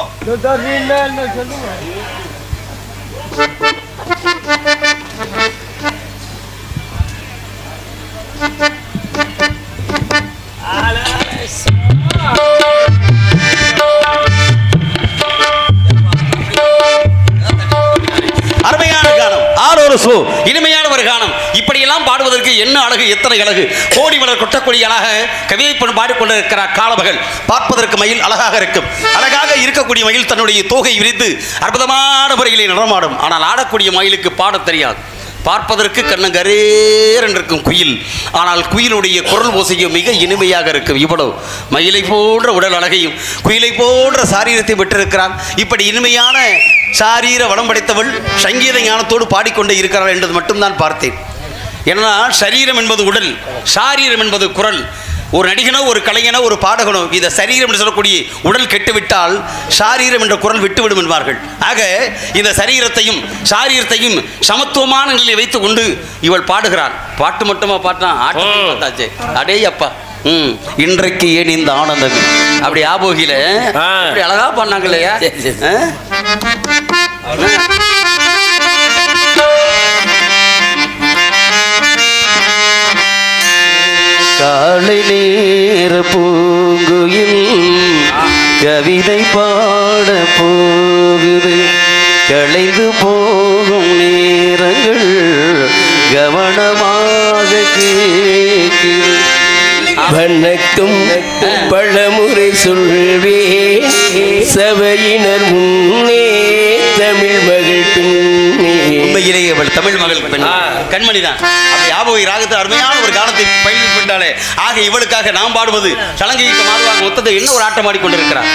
அருமையான கானம், ஆரோரு சோ, இனிமையான ஒரு கானம். இப்படியெல்லாம் பாடுவதற்கு என்ன அழகு, எத்தனை அழகு! கோடி மலர் கொட்டக்கூடியலாக கவிதைப்பெண் பாடிக்கொண்டிருக்கிறார் காலமகள். பார்ப்பதற்கு மயில் அழகாக இருக்கும். அழகாக இருக்கக்கூடிய மயில் தன்னுடைய தோகை விரித்து அற்புதமான முறையிலே நடமாடும். ஆனால் ஆடக்கூடிய மயிலுக்கு பாடத் தெரியாது. பார்ப்பதற்கு கண்ணங்கரேர் இருக்கும் குயில். ஆனால் குயிலுடைய குரல் ஓசையும் மிக இனிமையாக இருக்கும். இவ்வளவு மயிலை போன்ற உடல் அழகையும் குயிலை போன்ற சாரீரத்தை பெற்றிருக்கிறான். இப்படி இனிமையான சாரீர வளம் படைத்தவள் சங்கீத ஞானத்தோடு பாடிக்கொண்டே இருக்கிறாள் என்றது மட்டும்தான் பார்த்தேன். ஏன்னா சரீரம் என்பது உடல், சாரீரம் என்பது குரல். ஒரு நடிகனோ ஒரு கலைஞனோ ஒரு பாடகனோ இதை சரீரம் என்று சொல்லக்கூடிய உடல் கெட்டுவிட்டால் சாரீரம் என்ற குரல் விட்டுவிடும் என்பார்கள். ஆக இந்த சரீரத்தையும் சாரீரத்தையும் சமத்துவமான நிலையை வைத்துக் கொண்டு இவள் பாடுகிறாள். பாட்டு மட்டுமா பாட்டான், ஆட்டம் பார்த்தாச்சு. அடே அப்பா, இன்றைக்கு ஏன் இந்த ஆனந்தம் அப்படி ஆபோகில அப்படி அழகா பண்ணாங்க இல்லையா? காலை நேர பூங்குயில் கவிதை பாட போகுது, களைந்து போகும் நேரங்கள் கவனமாக கேட்கிறது. வணக்கம் பழமுறை சொல்வே சபையினர் முன்னே தமிழ் மகள் பெண்ணே. உண்மையிலேயே அவள் தமிழ் மகள் பெண், கண்மணிதான். அப்படி ஆபோகி ராகத்தில் அருமையான ஒரு காலத்தை பயிர் கொண்டாலே. ஆக இவளுக்காக நாம் பாடுவது சலங்கைக்கு மாறுவாங்க. மொத்தத்தை என்ன ஒரு ஆட்டம் ஆடிக்கொண்டிருக்கிறார்.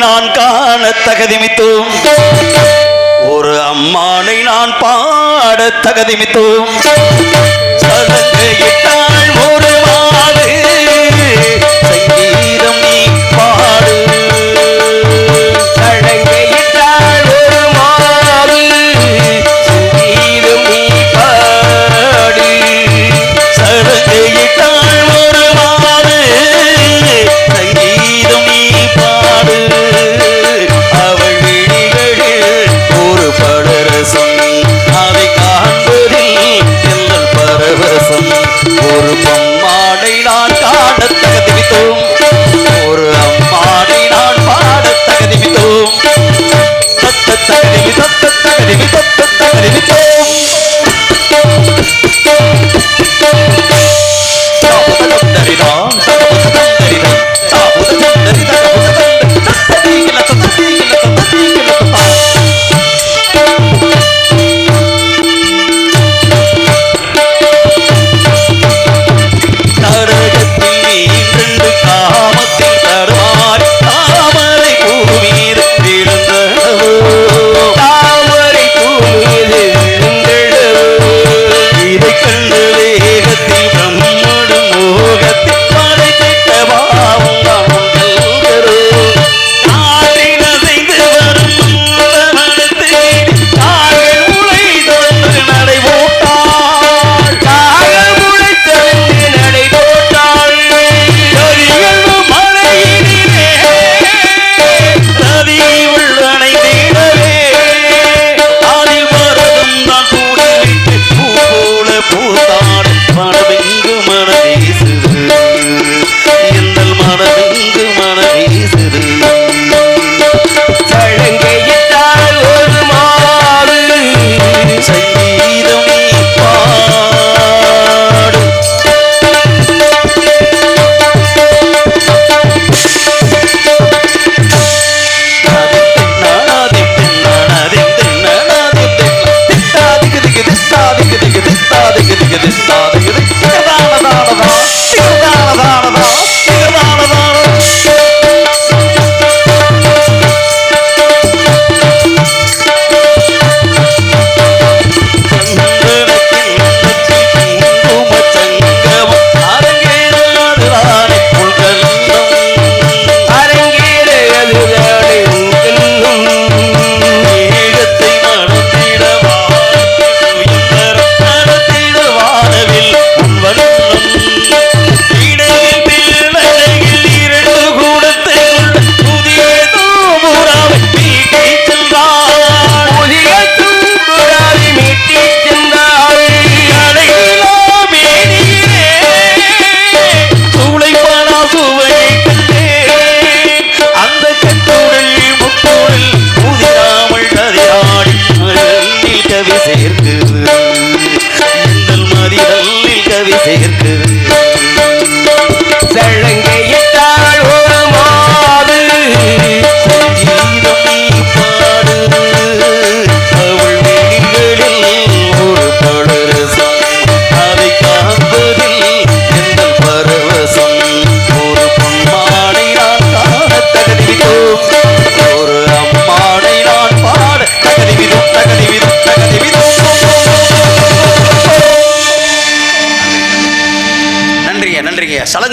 நான் காண தகுதிமித்தோம், ஒரு அம்மானை நான் பாட தகுதிமித்தோம். சலங்கையிட்டாள் ஒரு மாடு, சங்கீதம் நீ பாடு. சலங்கையிட்டாள் ஒரு மாடு, சங்கீதம் நீ பாடு. சலங்கையிட்டாள் ஒரு மாடு, சங்கீதம் நீ பாடு. அவள் விழிகளில் ஒரு படரசம், அதை காண்பதில் எங்கள் பரவசம். ஒரு பொம்மா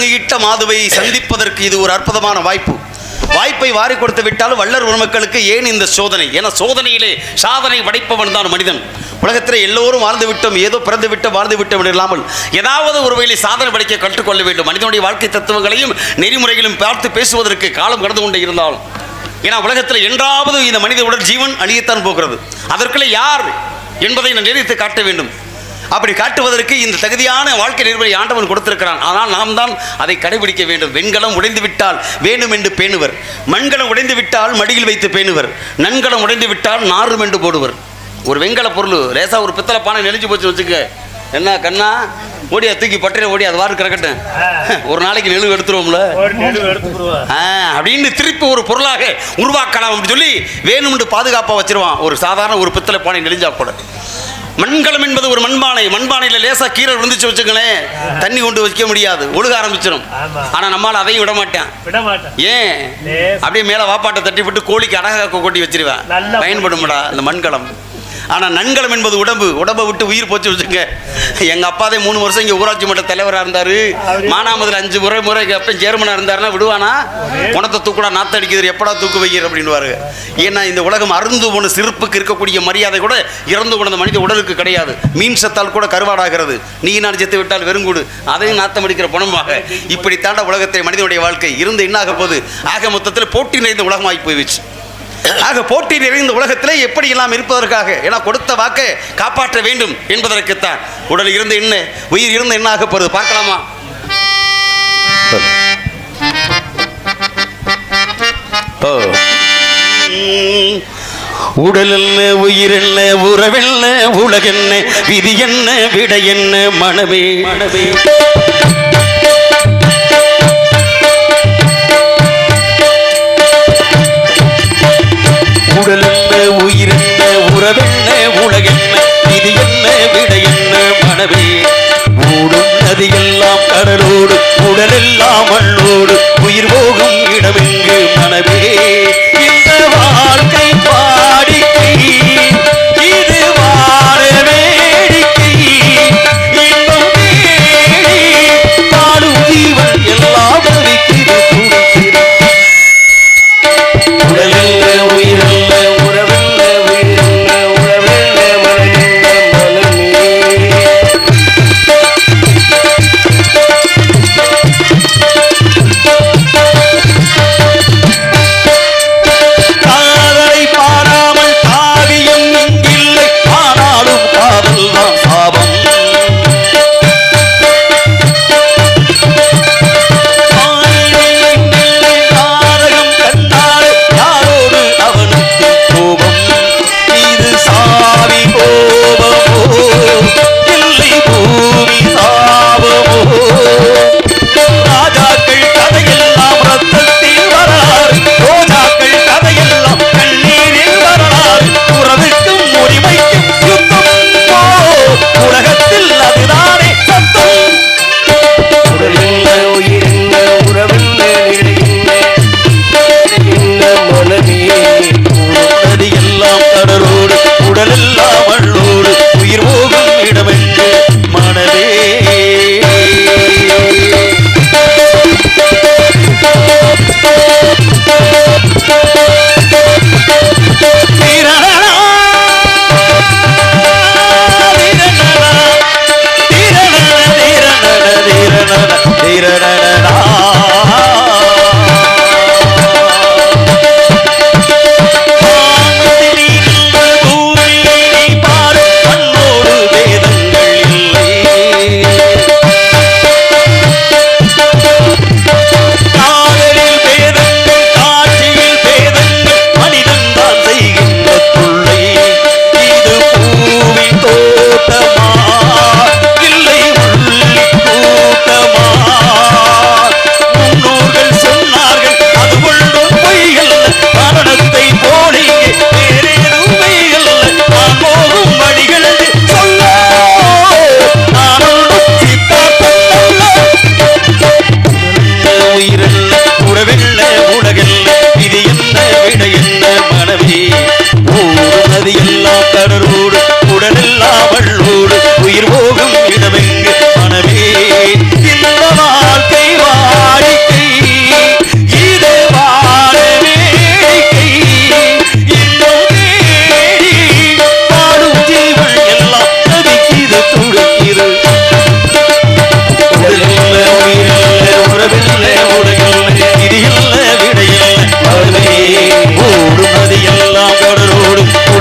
அரங்கையிட்ட மாதுவை சந்திப்பதற்கு இது ஒரு அற்புதமான வாய்ப்பு. வாய்ப்பை வாரி கொடுத்து விட்டாலும் வள்ளர் உறமக்களுக்கு ஏன் இந்த சோதனை? ஏன்னா சோதனையிலே சாதனை படைப்பவன் தான் மனிதன். உலகத்தில் எல்லோரும் வாழ்ந்து விட்டோம், ஏதோ பிறந்து விட்டோம் வாழ்ந்து விட்டோம் இல்லாமல் ஏதாவது ஒரு வகையிலே சாதனை படைக்க கற்றுக்கொள்ள வேண்டும். மனிதனுடைய வாழ்க்கை தத்துவங்களையும் நெறிமுறைகளையும் பார்த்து பேசுவதற்கு காலம் கடந்து கொண்டே இருந்தாலும், ஏன்னா உலகத்தில் என்றாவது இந்த மனித உடல் ஜீவன் அழியத்தான் போகிறது. அதற்குள்ளே யார் என்பதை நான் நினைத்து காட்ட வேண்டும். அப்படி காட்டுவதற்கு இந்த தகுதியான வாழ்க்கை நெறிமுறை ஆண்டவன் கொடுத்திருக்கிறான். ஆனால் நாம் தான் அதை கடைபிடிக்க வேண்டும். வெண்கலம் உடைந்து விட்டால் வேணும் என்று பேணுவர், மண்கலம் உடைந்து விட்டால் மடியில் வைத்து பேணுவர், நன்கலம் உடைந்து விட்டால் நாரும் என்று போடுவர். ஒரு வெண்கல பொருள் லேசா ஒரு பித்தளை பானை நெளிஞ்சு போச்சு வச்சுக்க, என்ன கண்ணா ஓடியா தூக்கி பட்டையில ஓடி அது வாரு கிடக்கட்டும், ஒரு நாளைக்கு நெழு எடுத்துருவோம்ல அப்படின்னு திருப்பி ஒரு பொருளாக உருவாக்கலாம் அப்படின்னு சொல்லி வேணும்னு பாதுகாப்பாக வச்சிருவான். ஒரு சாதாரண ஒரு பித்தளை பானை நெளிஞ்சா கூட. மண்கலம் என்பது ஒரு மண்பானை. மண்பானையில் லேசா கீரை விழுந்துச்சு வச்சுங்களேன், தண்ணி கொண்டு வைக்க முடியாது, ஒழுக ஆரம்பிச்சிடும். ஆனா நம்மால் அதையும் விட மாட்டேன். ஏன்? அப்படியே மேல வாப்பாட்டை தட்டி விட்டு கோழிக்கு அடகாக்க கொட்டி வச்சிருவேன், பயன்படும்டா இந்த மண்கலம். ஆனால் நன்கலம் என்பது உடம்பை விட்டு உயிர் போச்சு வச்சுங்க. எங்கள் அப்பாதே 3 வருஷம் இங்கே ஊராட்சி மன்ற தலைவராக இருந்தார். மானாமதில் 5 முறை அப்போ சேர்மனாக இருந்தாருன்னா விடுவானா? குணத்தை தூக்குடா, நாற்று அடிக்கிறது, எப்படா தூக்கு வைக்கிற அப்படின்னுவாரு. ஏன்னா இந்த உலகம் அருந்து போன சிறப்புக்கு இருக்கக்கூடிய மரியாதை கூட இறந்து போன மனித உடலுக்கு கிடையாது. மீன் சத்தால் கூட கருவாடாகிறது, நீ நான் செத்து விட்டால் வெறுங்கூடு, அதையும் நாத்தம் அடிக்கிற பணமாக. இப்படி தாண்ட உலகத்தை மனிதனுடைய வாழ்க்கை இருந்து என்னாக போகுது? ஆக மொத்தத்தில் போட்டி நிறைந்த உலகமாகி போயிடுச்சு. ஆக போட்டி நிறைந்த உலகத்திலே எப்படி எல்லாம் இருப்பதற்காக, ஏன்னா கொடுத்த வாக்கை காப்பாற்ற வேண்டும் என்பதற்குத்தான். உடல் இருந்து என்ன, உயிர் இருந்து என்ன ஆக போறது பார்க்கலாமா? உடல் என்ன, உயிர் என்ன, உறவென்ன, உலகென்ன, விதி என்ன, விடை என்ன, மனமே மனமே. உடல் என்ன, உயிர் என்ன, உறவென்ன, உலகென்ன, விதி என்ன, விடை என்ன, மனமே. ஓடும் நதியெல்லாம் கடலோடு, உடலெல்லாம் மண்ணோடு, உயிர் போகும் இடமெங்கு மனமே. இந்த வாழ்க்கை பாடிக்கை, இது வாழ வேடிக்கை, இன்பம் தேடி பாடும் ஜீவன் எல்லாம் அறிக்கிறது. உடலெல்ல, உயிரெல்ல, உறவெல்ல, உயிரெல்ல, உறவெல்ல, மனமெல்ல, மனமே. காதலை பாரா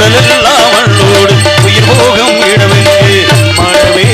உடலெல்லாம் மண்ணோடு உயிர் போகும் இடமெங்கு மனமே.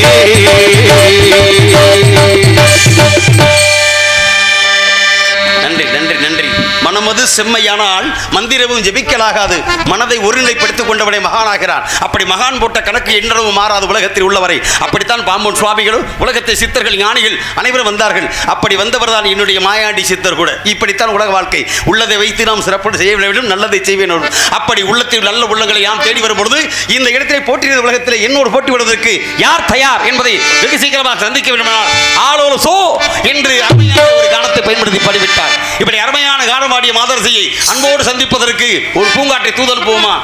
நன்றி நன்றி நன்றி. மனமது செம்மையான ஆள் மந்திரமும் ஜெபிக்கலாகாது. மனதை ஒருநிலைப்படுத்திக் கொண்டவனை மகானாகிறான். அப்படி மகான் போட்ட கணக்கு என்றளவும் மாறாது உலகத்தில் உள்ளவரை. அப்படித்தான் பாம்பன் சுவாமிகளும் உலகத்தை சித்தர்கள் ஞானிகள் அனைவரும் வந்தார்கள். அப்படி வந்தவர் தான் என்னுடைய மாயாண்டி சித்தர் கூட. இப்படித்தான் உலக வாழ்க்கை. உள்ளதை வைத்து நாம் சிறப்பு செய்ய வேண்டும், நல்லதை செய்வேன். அப்படி உள்ளத்தில் நல்ல உள்ளங்களை யாம் தேடி வரும்பொழுது இந்த இடத்திலே போட்டியிட உலகத்தில் என்னோடு போட்டி விடுவதற்கு யார் தயார் என்பதை வெகு சீக்கிரமாக சந்திக்க வேண்டுமானால் ஆளோடு சோ என்று அருமையான ஒரு காலத்தை பயன்படுத்தி பாடிவிட்டார். இப்படி அருமையான காலமாடிய மாதரசியை அன்போடு சந்திப்பதற்கு ஒரு பூங்காட்டை தூதல் போமா.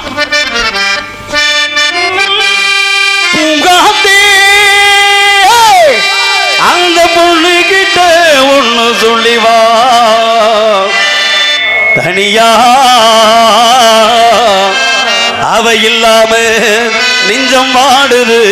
பூங்காத்தே அந்த பொண்ணு கிட்ட ஒண்ணு சொல்லிவா, தனியா அவ இல்லாம நெஞ்சம் வாடுது.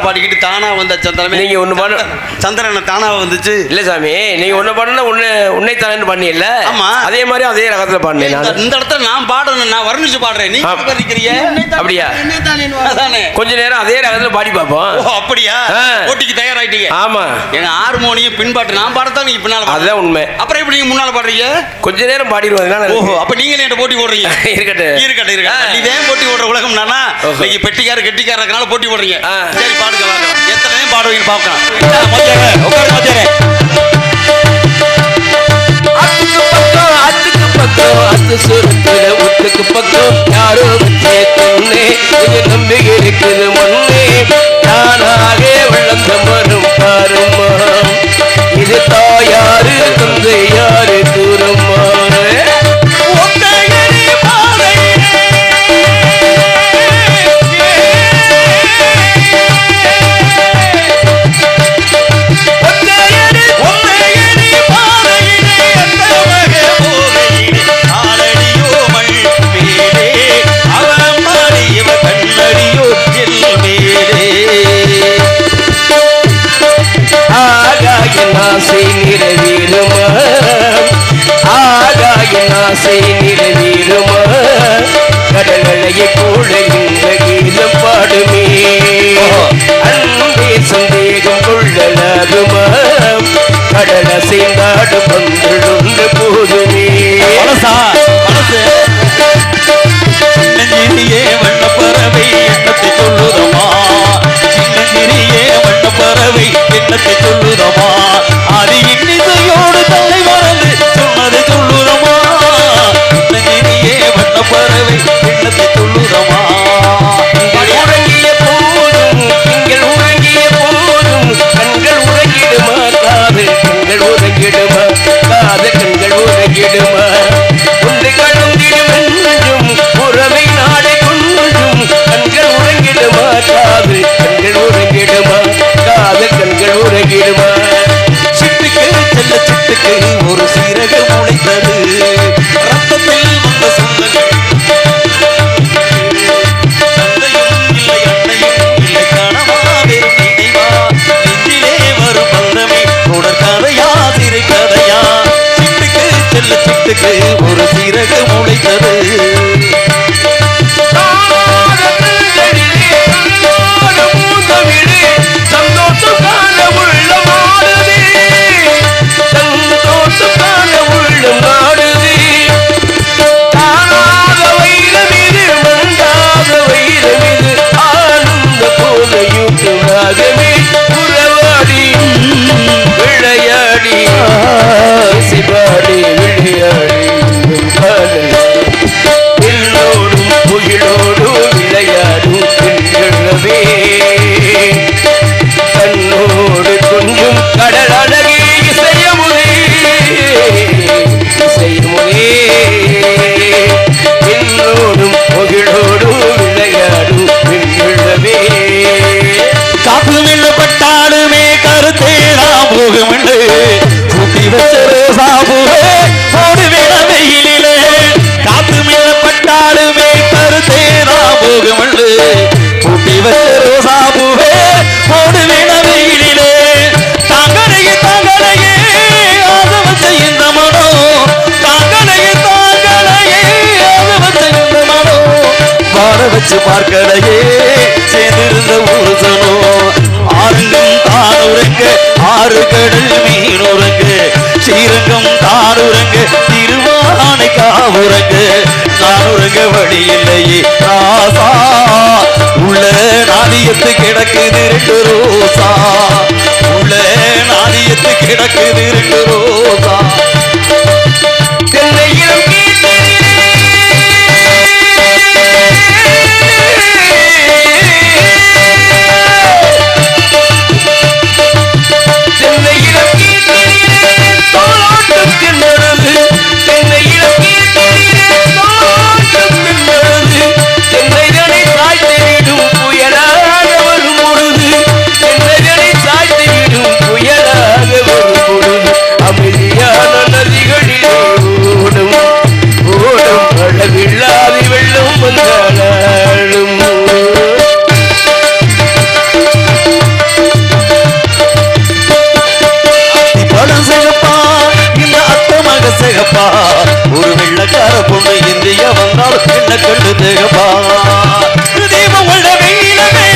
பாடிக்கிட்டு தானா வந்த சந்திரமே. நீங்க ஒண்ணு பாடு சந்திரன் தானா வந்துச்சு இல்ல சாமி. நீங்க ஒண்ணு பாடுனா உன்னை தானே பாடினீல்ல? ஆமா, அதே மாதிரி அதே ரகத்துல பாடினேன். இந்த இடத்துல நான் பாடணும், நான் வர்ணிச்சு பாடுறேன், நீங்க பாடிக்கிறீங்க. அப்படியா? கொஞ்ச நேரம் அதே ரகத்துல பாடி பாப்போம். ஓ அப்படியா? போட்டிக்கு தயாராயிட்டீங்க? ஆமா. எங்க ஹார்மோனியம் பின்பாட்டு நான் பாடத்தான் நீங்க பின்னால. அதுதான் உண்மை. அப்புறம் எப்படி நீங்க முன்னால பாடுறீங்க? கொஞ்ச நேரம் பாடிடுவாங்க. ஓஹோ, அப்ப நீங்களே என்ன போட்டி போடுறீங்க? இருக்கட்டும் இருக்கட்டும் இருக்கட்டும். இதே போட்டி போடுற உலகம் நானா? நீங்க பெட்டிக்கார கெட்டிக்கார இருக்கனால போட்டி போடுறீங்க. சரி பாடுங்க, எத்தனை பாடுவீங்க பார்க்கலாம். அத்துக்கு பக்கம் அத்து சுருத்துல உத்துக்கு பக்கம் யாரோ இது நம்பி இருக்குது மண்ணே தானாக வளர்ந்த மரம் பாருமா. இது தாயாரு தந்தை யாரு தூரமா. ஆசை நிறைவேறுமா, ஆகாயின் ஆசை நிறைவேறுமா. கடலையை போல இந்த கீதம் பாடுமே. அன்பே சந்தேகம் கொள்ளலாகுமா. கடலை செய்தாடு பந்தொன்று போதுமே. நினைச்சு பார்க்கலையே சேர்ந்திருந்த ஊசனோ ஆறுங்கம் தானுரங்க ஆறு கடல் மீனுரங்க ஸ்ரீரங்கம் தானுரங்க திருவானை காவுரங்க நானுரங்க வழி இல்லையே ராசா உள்ள நாதியத்து கிடக்குது ரெண்டு ரோசா உள்ள நாதியத்து கிடக்குது ரெண்டு ரோசா தென்னையிலும் ஒரு வெள்ளக்கார பொண்ணு இந்தியா வந்தால் என்ன கண்டு தேகப்பா தெய்வம் உள்ள வெயிலமே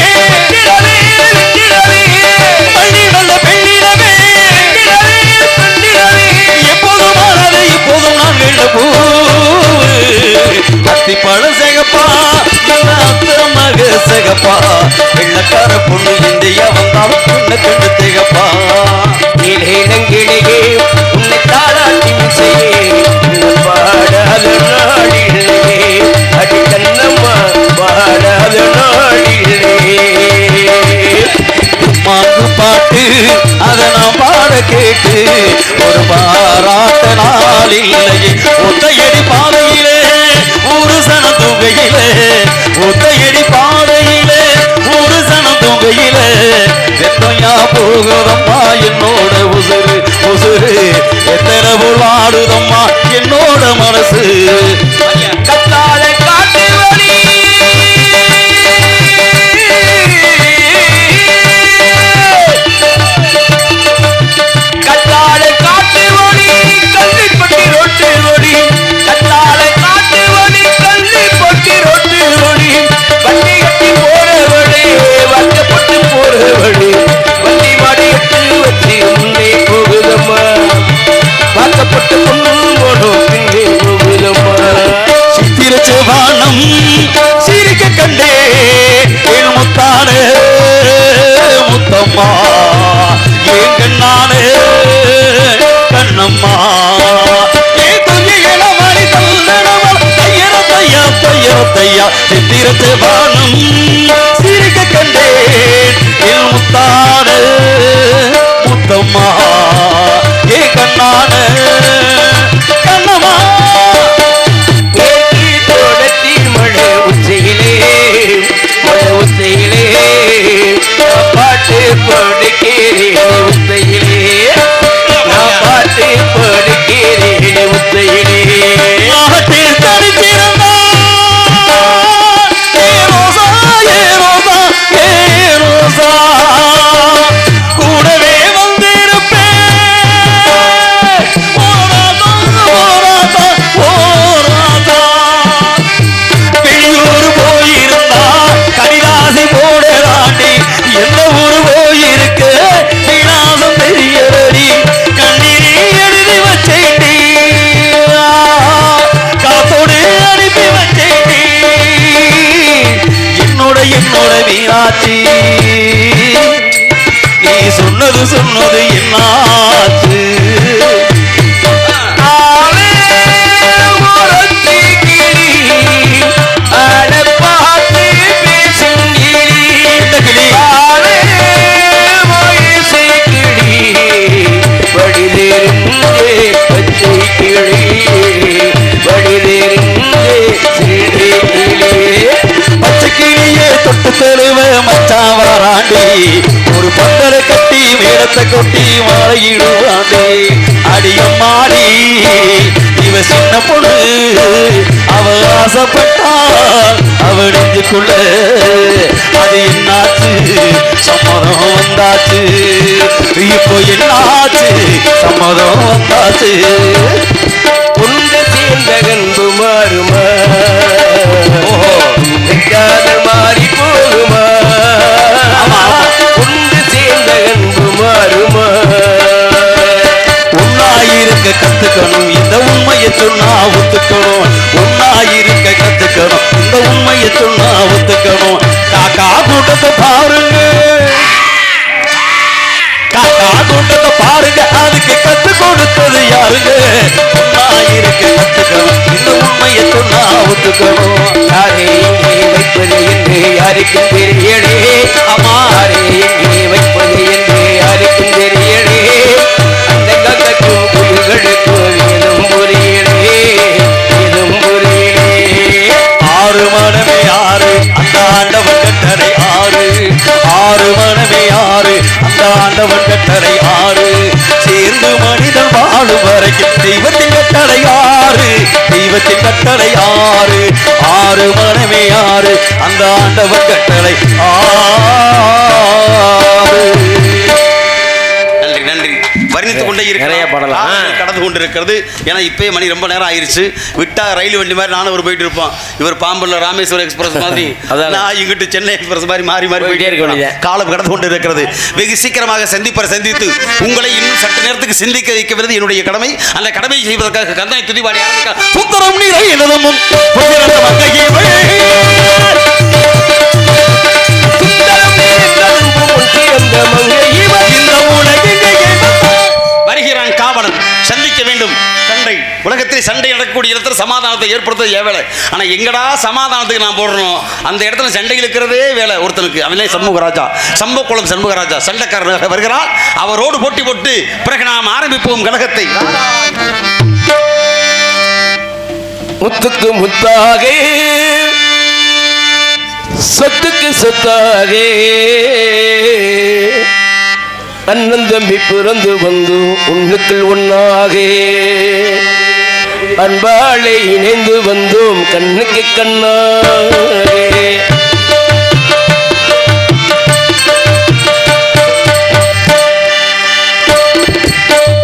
பள்ளி நல்ல பெண்ணிடமே எப்போதும் ஆனது இப்போதும் நான் வெள்ள பூ அத்தி பழம் சேகப்பா அத்த மக சேகப்பா வெள்ளக்கார பொண்ணு இந்தியா வந்தால் என்ன கண்டு தேகப்பா இளங்கிழையே உன்னை தாளாட்டி பாடாத நாடிலே அடி கண்ணம்மா பாடாத நாடிலே மாங்கு பாட்டு அதை நான் பாட கேட்டு ஒரு பாராட்ட நாள் இல்லையே ஒத்தையடி பாதையிலே ஒரு சன தொகையிலே ஒத்தையடி பாதையிலே ஒரு சன தொகையிலே எத்தையா போகுதம்மா என்னோட உசுறு உசுறு எத்தனை போலாடுதம்மா என்னோட மனசு கத்தாழ காட்டு வழி கத்தாழ காட்டு வழி கல்லிப்பட்டி ரொட்டு வழி கத்தாழ காட்டு வழி கல்லிப்பட்டி ரொட்டு வழி வண்டி கட்டி போற வழி வட்டப்பட்டு போற வழி வண்டி மாடி எட்டு வச்சு முன்னே போகுதம்மா பார்க்கப்பட்டு பொண்ணும் பின்னே போகுதம்மா சித்திரச்ச வானம் சிரிக்க கண்டே என் முத்தானே முத்தம்மா என் கண்ணானே கண்ணம்மா சித்திரச்ச வானம் சிரிக்க கண்டே என் முத்தானே முத்தம்மா ஏ கண்ணான கண்ணம்மா தொடர்ச்சி மழை உச்சியிலே பாட்டு படுக்கிறேன் உத்தையிலே நான் பாட்டு படுக்கிறேன் உத்தையிலே நாட்டில் தடுத்திருந்தா கூடவே வெளியூர் போயிருந்தா கடிதாசி போடலாண்டி எந்த ஊர் போயிருக்கு விநாசம் தெரியறடி கண்ணீரை எழுதி வச்சேண்டி காத்தோடு அனுப்பி வச்சேண்டி என்னோட மீனாட்சி நீ சொன்னது என்னாச்சு தொட்டு தெருவ மச்சான் வராண்டி ஒரு பந்தலை கட்டி மேலத்தை கொட்டி மாலையிடுவாண்டி அடியம்மாடி இவ சின்ன பொண்ணு அவ ஆசைப்பட்டால் அவ நெஞ்சுக்குள்ள அது என்னாச்சு சம்மதம் வந்தாச்சு இப்போ என்னாச்சு சம்மதம் வந்தாச்சு உண்ட சேர்ந்த கன்பு மாறுமா உண்மையை சொன்னா ஒத்துக்கணும், ஒன்னா இருக்க கத்துக்கணும், இந்த உண்மையை சொன்னா ஒத்துக்கணும். காக்கா கூட்டத்தை பாருங்க, காக்கா கூட்டத்தை பாருங்க, அதுக்கு கத்து கொடுத்தது யாருங்க? ஒன்னா இருக்க கத்துக்கணும், இந்த உண்மையை சொன்னா ஒத்துக்கணும். யாரே எங்கே வைப்பது என்று யாருக்கும் தெரியலே, அம்மாரே எங்கே வைப்பது என்று யாருக்கும் தெரியலே, அந்த கத்துக்கும் உயிர்களுக்கும் ஏதும் புரியலே, ஏதும் புரியலே. ஆறு மனமே ஆறு அந்த ஆண்டவன் கட்டளை ஆறு, ஆறு மனமே ஆறு அந்த ஆண்டவன் கட்டளை ஆறு, சேர்ந்து மனிதன் வாழும் வரைக்கும் தெய்வத்தின் கட்டளை ஆறு, தெய்வத்தின் கட்டளை ஆறு, ஆறு மனமே ஆறு அந்த ஆண்டவன் கட்டளை ஆறு. நன்றி நன்றி. வர்ணித்துக் கொண்டே நிறைய பாடலாம் கடந்து கொண்டிருக்கிறது. ஏன்னா இப்பயே மணி ரொம்ப நேரம் ஆயிருச்சு. விட்டா ரயில் வண்டி மாதிரி நானும் ஒரு போயிட்டு இருப்போம். இவர் பாம்பன்ல ராமேஸ்வரம் எக்ஸ்பிரஸ் மாதிரி, நான் இங்கிட்டு சென்னை எக்ஸ்பிரஸ் மாதிரி மாறி மாறி போயிட்டே இருக்க காலம் கடந்து கொண்டு இருக்கிறது. வெகு சீக்கிரமாக சந்தித்து உங்களை இன்னும் சற்று நேரத்துக்கு சிந்திக்க வைக்கிறது என்னுடைய கடமை. அந்த கடமையை செய்வதற்காக கந்தனை துதிபாடி ஆரம்பிக்க சுந்தரம் நீரை எழுதமும் வருகிறான் காவலன், சந்திக்க வேண்டும். சண்டை உலகத்தில் சண்டை நடக்கக்கூடிய இடத்துல சமாதானத்தை ஏற்படுத்துறது ஏன் வேலை? ஆனா எங்கடா சமாதானத்துக்கு நான் போடணும்? அந்த இடத்துல சண்டை இழுக்கிறதே வேலை ஒருத்தனுக்கு. அவனே சண்முகராஜா, சம்பக்குளம் சண்முகராஜா சண்டைக்காரனாக வருகிறார். அவரோடு போட்டி போட்டு பிறகு நாம் ஆரம்பிப்போம் கழகத்தை. முத்துக்கு முத்தாக சொத்துக்கு சொத்தாக அண்ணன் தம்பி பிறந்து வந்து ஒண்ணுக்குள் ஒன்னாக அன்பாளை இணைந்து வந்தோம் கண்ணுக்கு கண்ணாக.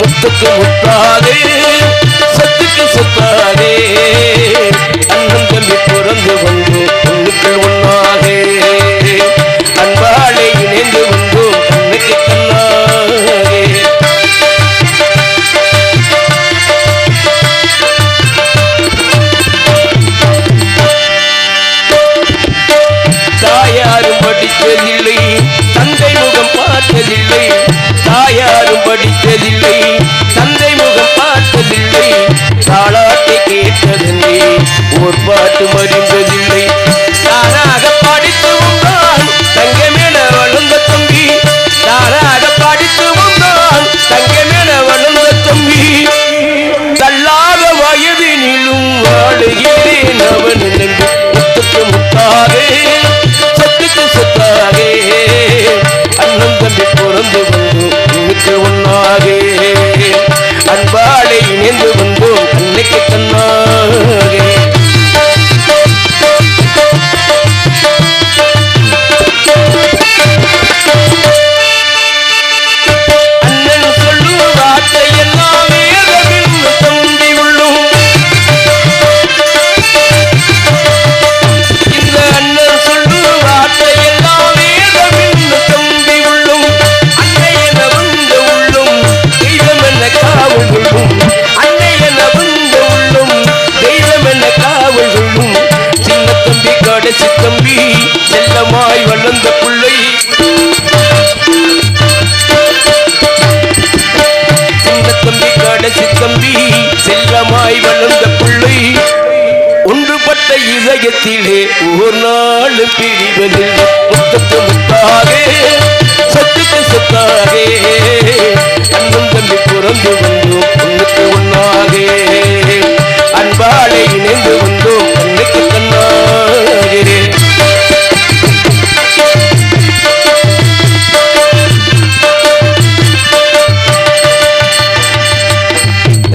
முத்துக்கு முத்தாக சொத்துக்கு சொத்தாக அண்ணன் தம்பி பிறந்து வந்து ஒண்ணுக்குள் ஒன்னாக அன்பாளை இணைந்து வந்தோம் கண்ணுக்கு கண்ணாக. தாயாரும் படித்ததில்லை, தந்தை முகம் பார்த்ததில்லை, தாயாரும் படித்ததில்லை, தந்தை முகம் பார்த்ததில்லை, தாளாட்டை கேட்டதில்லை, ஓர் பாட்டு மறிந்ததில்லை. தானாக படித்து வந்தான் தங்க மேல வளர்ந்த தம்பி, தானாக படித்து வந்தான் தங்க மேல வளர்ந்த தம்பி, தள்ளாத வயதினிலும் வாழுகிறேன் அவன் நம்பி. முத்துக்கு முத்தாக சொத்துக்கு சொத்தாக அண்ணன் தம்பி பிறந்து வந்து இன்னைக்கு ஒன்னாக அன்பாளை இணைந்து வந்தோம் அன்னைக்கு கண்ணாக. அண்ணன் சொல்லும் வார்த்தை எல்லாம் வேதமின் தம்பி உள்ளும், இந்த அண்ணன் சொல்லும் வார்த்தை எல்லாம் வேதமின் தம்பி உள்ளும், அன்னை என வந்த உள்ளும் தெய்வம் என காவல் கொள்ளும், அன்னை என வந்த உள்ளும் தெய்வம் என காவல் கொள்ளும். சின்ன தம்பி கடைசி தம்பி செல்லமாய் வளர்ந்த பிள்ளை, சின்ன தம்பி கடைசி தம்பி செல்லமாய் வளர்ந்த பிள்ளை, ஒன்றுபட்ட இதயத்திலே ஒரு நாள் பிரிவதில்லை. முத்துக்கு முத்தாக சொத்துக்கு சொத்தாக அண்ணன் தம்பி பிறந்து வந்தோம் ஒன்றுக்கு ஒன்னாக அன்பாளை இணைந்து வந்தோம் கண்ணுக்கு கண்ணாக.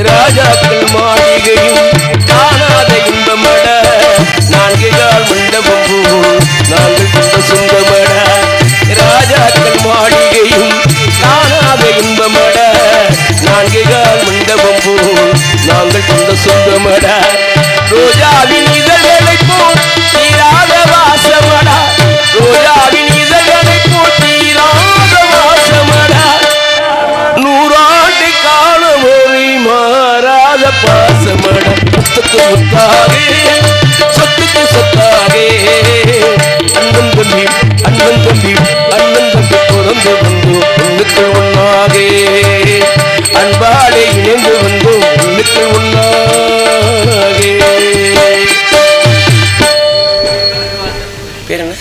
ராஜாக்கள் மாளிகையும் காணாத இன்பமட, நான்கு கால் மண்டபம் போல் நாங்கள் கொண்ட சொந்தமட. ராஜாக்கள் மாளிகையும் காணாத இன்பமட, நான்கு கால் நாங்கள் உண்ணாக. பேர் என்ன?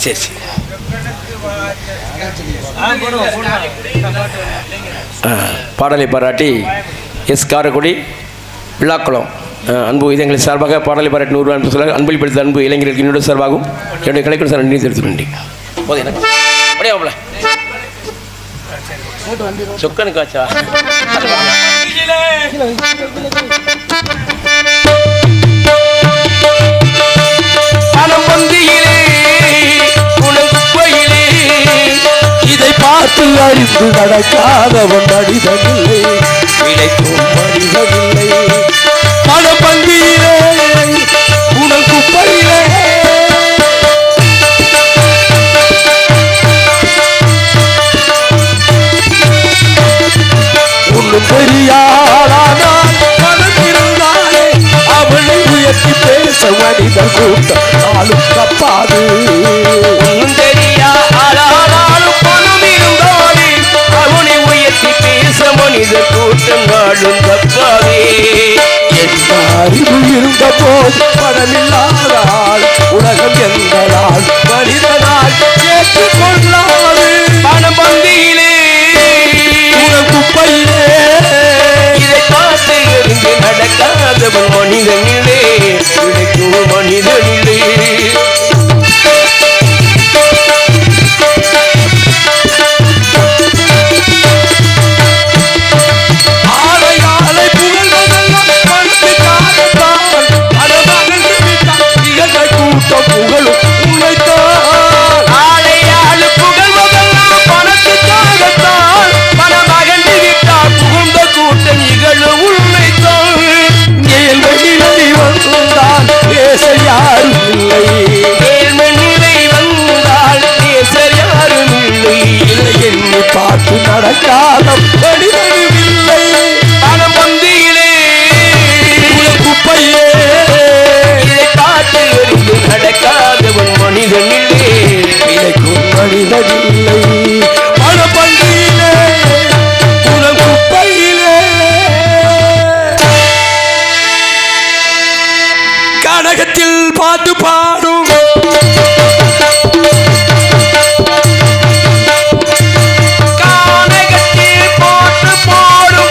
சரி சரி. பாடலை பாராட்டி எஸ் காரைக்குடி விழாக்குளம் அன்பு இதயங்களை சார்பாக பாடலை பாராட்டி 100 அன்பு சொல்ல அன்பில் படித்த அன்பு இளைஞர்களுக்கு என்னுடைய சார்பாகவும் என்னுடைய கலைக்குழு சார் நன்றி தெரிவித்து நன்றி. போதும் எனக்கு அப்படியே போல சொக்கனுக்கு ஆச்சா பணம் வந்தியிலே உணவுயிலே இதை பார்த்து அறிந்து நடக்காதவன் மனிதனில்லை, இழைக்கும் மனிதனில்லை. பணம் வந்தியிலே உணவுயிலே ஒன்றும் தெரியாதான் பணத்திருந்தாலே அவளை உயர்த்தி பேச மனிதன் கூட்டம் நாளும் தப்பாது. ஒன்றும் தெரியாதாலும் பணம் இருந்தாலே அவனை உயர்த்தி பேச மனிதன் கூட்டம் நாளும் தப்பாதே. எந்த அறிவு இருந்த போது பணமில்லாதால் உலகம் எந்த நாள் மனிதனால் ஏற்றுக்கொள்ளாது. பணம் பந்தியிலே குப்பையிலே இதை பார்த்து எறிந்து நடக்காதவன் மனிதனிலே, கிடைக்கும் மனிதனிலே. ஆலை ஆலை புகழ்வதெல்லாம் பணத்துக்காகத்தான், பணமகள் நிகழ்ந்த கூட்டம் புகழும் உண்மைத்தான். ஆலை ஆளு புகழ்வதெல்லாம் பணத்துக்காகத்தான், பணமகன் புகுந்த கூட்டம் நிகழும் உண்மைத்தான். ஏழ்மனிலை வந்தால் பேச யாரும் இல்லை, ஏழ்மனிலை வந்தால் பேச யாரும் இல்லை. இதை எண்ணி பார்த்து நடக்காத மனிதனும் இல்லை. பணம் வந்தியிலே குப்பையே இதை பார்த்து எறிந்து நடக்காதவன் மனிதனில்லை, இதைக்கும் மனிதனில்லை. பணம் வந்தியிலே குப்பையிலே கனகத்தில் பாட்டு பாடும் கனகத்தில் பாட்டு பாடும்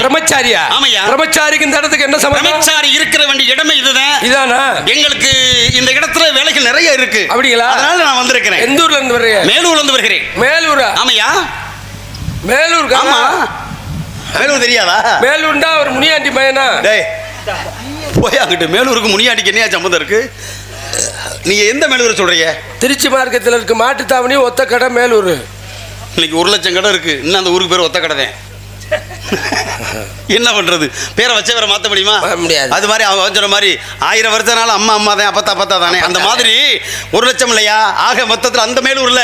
பிரம்மச்சாரியா? ஆமையா. பிரம்மச்சாரிக்கு இந்த இடத்துக்கு என்ன சம்பந்தம்? பிரம்மச்சாரி இருக்கிற வேண்டிய இடமே இதுதான். இதானா? எங்களுக்கு இந்த இடத்துல வேலைகள் நிறைய இருக்கு. அப்படிங்களா? அதனால நான் வந்திருக்கிறேன். எந்த ஊர்ல இருந்து வர்றீங்க? மேலூர்ல இருந்து வருகிறேன். மேலூரா? ஆமையா. மேலூர்? ஆமா. மேலூர் தெரியாதா? மேலூர்டா ஒரு முனியாண்டி பையனா? டேய் போய் அங்கிட்டு மேலூருக்கு முனியாண்டிக்கு என்ன சம்பந்தம் இருக்கு? நீங்க எந்த மேலூரை சொல்றீங்க? திருச்சி மார்க்கத்தில் இருக்கு மாட்டுத்தாவணி ஒத்த கடை மேலூர். இன்னைக்கு 1 லட்சம் கடை இருக்கு. இன்னும் அந்த ஊருக்கு பேர் ஒத்த கடை தான். என்ன பண்றது? பேரை வச்ச வேற மாத்த முடியுமா? முடியாது. அது மாதிரி அவங்க சொன்ன மாதிரி 1000 வருஷனால அம்மா அம்மா தான் அப்பத்தா தானே. அந்த மாதிரி 1 லட்சம் இல்லையா? ஆக மொத்தத்தில் அந்த மேலூர்ல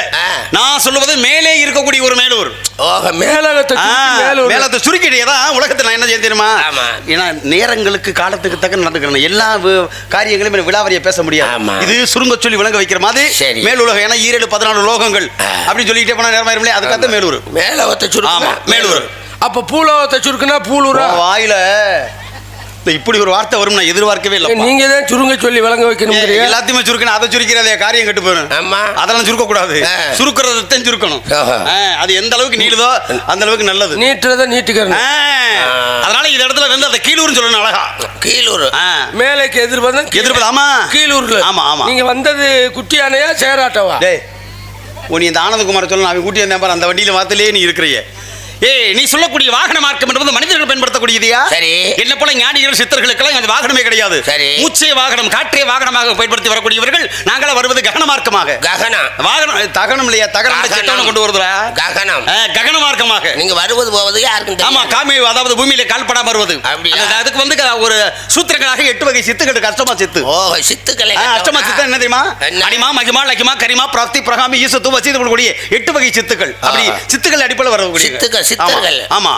நான் சொல்லுவது மேலே இருக்கக்கூடிய ஒரு மேலூர். மேலத்தை சுருக்கிடையதான் உலகத்தில் நான் என்ன செய்ய தெரியுமா? ஏன்னா நேரங்களுக்கு காலத்துக்கு தக்க நடந்துக்கிறேன். எல்லா காரியங்களும் விழாவரியை பேச முடியாது. இது சுருங்க சொல்லி விளங்க வைக்கிற மாதிரி மேலுலகம். ஏன்னா 7 14 லோகங்கள் அப்படின்னு சொல்லிக்கிட்டே போனா நேரமா இருமில்லையா? அதுக்காக மேலூர். மேலவத்தை சுருக்கம். மேலூர். அப்ப பூலோகத்தை சுருக்குனா பூலூரா? வாயில இப்படி ஒரு வார்த்தை வரும் நான் எதிர்பார்க்கவே இல்லை. நீங்க தான் சுருங்க சொல்லி விளங்க வைக்கணும். எல்லாத்தையுமே சுருக்கணும். அதை சுருக்கிறதே காரியம் கெட்டு போயிடும். அதெல்லாம் சுருக்க கூடாது. சுருக்கிறத சுருக்கணும். அது எந்த அளவுக்கு நீளுதோ அந்த அளவுக்கு நல்லது. நீட்டுறத நீட்டுக்கணும். அதனால இந்த இடத்துல வந்து அந்த கீழூர்னு சொல்லணும். அழகா கீழூர். மேலைக்கு எதிர்பார்த்து. ஆமா கீழூர்ல. ஆமா ஆமா. நீங்க வந்தது குட்டி யானையா சேராட்டவா? டேய் நீ இந்த ஆனந்தகுமார் சொல்லணும். அவன் கூட்டி வந்தேன் பாரு. அந்த வண்டியில மாத்திலே நீ இருக்கிறீங்க. நீ சொல்லக்கூடிய வாகன மார்க்கம் என்பது மனிதர்கள் பயன்படுத்தக்கூடியதையா? சரி. என்ன போல ஞானிகள் சித்தர்களுக்கெல்லாம் அது வாகனமே கிடையாது. சரி. மூச்சே வாகனம், காற்றே வாகனமாக பயன்படுத்தி வரக்கூடியவர்கள். நாங்கள வருவது ககன மார்க்கமாக. ககனம் வாகனம் தகனம் இல்லையா? தகனம் கொண்டு வருதுடா. ககனம் ககன மார்க்கமாக நீங்க வருவது போவது யாருக்கும் ஆமா, காமி அதாவது பூமியில கால்படாம வருவது. அதுக்கு வந்து ஒரு சூத்திரங்களாக 8 வகை சித்துக்கள். அஷ்டமா சித்து. சித்துக்களை அஷ்டமா சித்து என்ன தெரியுமா? அனிமா, மகிமா, லகிமா, கரிமா, பிராப்தி, பிரகாமி, ஈசத்து, வசீது கூடிய 8 வகை சித்துக்கள். அப்படி சித்துக்கள் அடிப்படையில் வரக்கூடிய சித்தர்கள். ஆமா.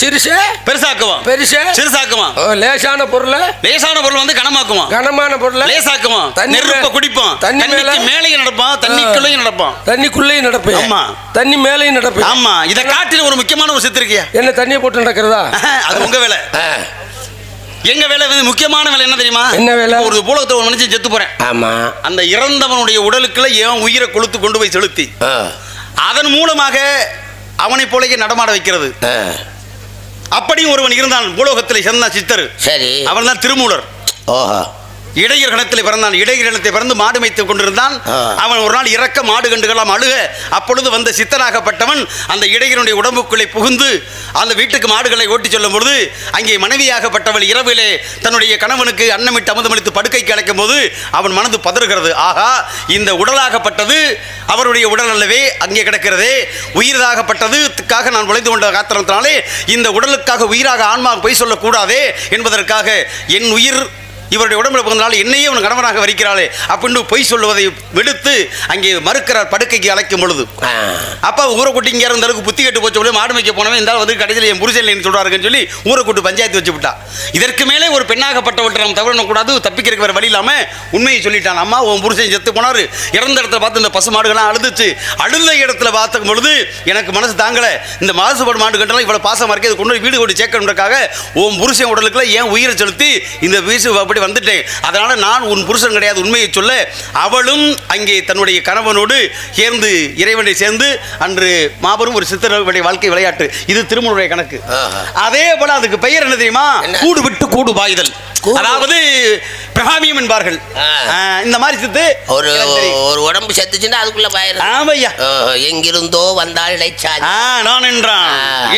சிறுசு பெருசாக்குவோம், பெருசு சிறுசாக்குவோம். லேசான பொருள் வந்து கனமாக்குவோம், கனமான பொருள் லேசாக்குவோம். நெருப்ப குடிப்போம், தண்ணிக்கு மேலேயும் நடப்போம், தண்ணிக்குள்ளேயும் நடப்போம். தண்ணிக்குள்ளேயும் நடப்பேன். ஆமா. தண்ணி மேலேயும் நடப்பேன். ஆமா. இத காட்டில ஒரு முக்கியமான ஒரு சித்து இருக்கியா? என்ன தண்ணியை போட்டு நடக்கிறதா? அது உங்க வேலை. எங்க வேலை வந்து முக்கியமான வேலை என்ன தெரியுமா? என்ன வேலை? ஒரு பூலகத்துல ஒரு மனுஷன் செத்து போறேன். ஆமா. அந்த இறந்தவனுடைய உடலுக்குள்ள ஏன் உயிரை கொளுத்து கொண்டு போய் செலுத்தி அதன் மூலமாக அவனை போலவே நடமாட வைக்கிறது. அப்படியும் ஒருவன் இருந்தான் பூலோகத்தில் சேர்ந்த சித்தர். சரி. அவன் தான் திருமூலர். ஓஹோ. இடையர் கணத்தில் பிறந்தான். இடையர் கணத்தை பிறந்து மாடு மேய்த்துக் கொண்டிருந்தான். அவன் ஒரு நாள் இறக்க மாடு கண்டுகளாம் அழுக. அப்பொழுது வந்த சித்தனாகப்பட்டவன் அந்த இடையருடைய உடம்புக்குள்ளே புகுந்து அந்த வீட்டுக்கு மாடுகளை ஓட்டி செல்லும் பொழுது அங்கே மனைவியாகப்பட்டவள் இரவிலே தன்னுடைய கணவனுக்கு அன்னமிட்டு அமுதமளித்து படுக்கைக்கு அழைக்கும் போது அவன் மனது பதறுகிறது. ஆகா, இந்த உடலாகப்பட்டது அவருடைய உடல் அல்லவே, அங்கே கிடக்கிறதே. உயிராகப்பட்டதுக்காக நான் உழைந்து கொண்ட காத்திரத்தினாலே இந்த உடலுக்காக உயிராக ஆன்மா பொய் சொல்லக்கூடாதே என்பதற்காக என் உயிர் இவருடைய உடம்புல புகுந்தனால என்னையே உன் கணவனாக வரிக்கிறாளே அப்படின்னு பொய் சொல்லுவதை விடுத்து அங்கே மறுக்கிறார் படுக்கைக்கு அழைக்கும் பொழுது. அப்பா ஊரை கூட்டி இங்கே இருந்த அளவுக்கு புத்தி கட்டு போச்சு மாடு மேய்க்க போனவன் இந்த வந்து கடைசியில் என் புருஷன் இல்லைன்னு சொல்றாருன்னு சொல்லி ஊரை கூட்டு பஞ்சாயத்து வச்சு விட்டா. இதற்கு மேலே ஒரு பெண்ணாகப்பட்டவற்றை நம்ம தவறக்கூடாது, தப்பிக்கிறதுக்கு வேற வழி இல்லாம உண்மையை சொல்லிட்டான். அம்மா உன் புருஷன் செத்து போனாரு, இறந்த இடத்துல பார்த்து இந்த பசு மாடுகள்லாம் அழுதுச்சு. அழுத இடத்துல பார்த்துக்கும் பொழுது எனக்கு மனசு தாங்கல, இந்த மாசுபாடு மாடு கட்டலாம் இவ்வளவு பாசமா இருக்கு, கொண்டு வீடு கொண்டு சேர்க்கணுக்காக உன் புருஷன் உடலுக்குள்ள ஏன் உயிரை செலுத்தி இந்த வீசு அப்படி வந்துட்டேன். அதனால நான் உன் புருஷன் கிடையாது உண்மையை சொல்ல அவளும் அங்கே தன்னுடைய கணவனோடு சேர்ந்து இறைவனை சேர்ந்து அன்று மாபெரும் ஒரு சித்தருடைய வாழ்க்கை விளையாட்டு. இது திருமூலருடைய கணக்கு. அதே போல அதுக்கு பெயர் என்ன தெரியுமா? கூடு விட்டு கூடு பாய்தல். அதாவது பிரகாமியம் என்பார்கள். இந்த மாதிரி சித்து ஒரு உடம்பு செத்துச்சுன்னா அதுக்குள்ள பாயிரும். ஆமையா, எங்கிருந்தோ வந்தால் இடைச்சாதி நான் என்றான்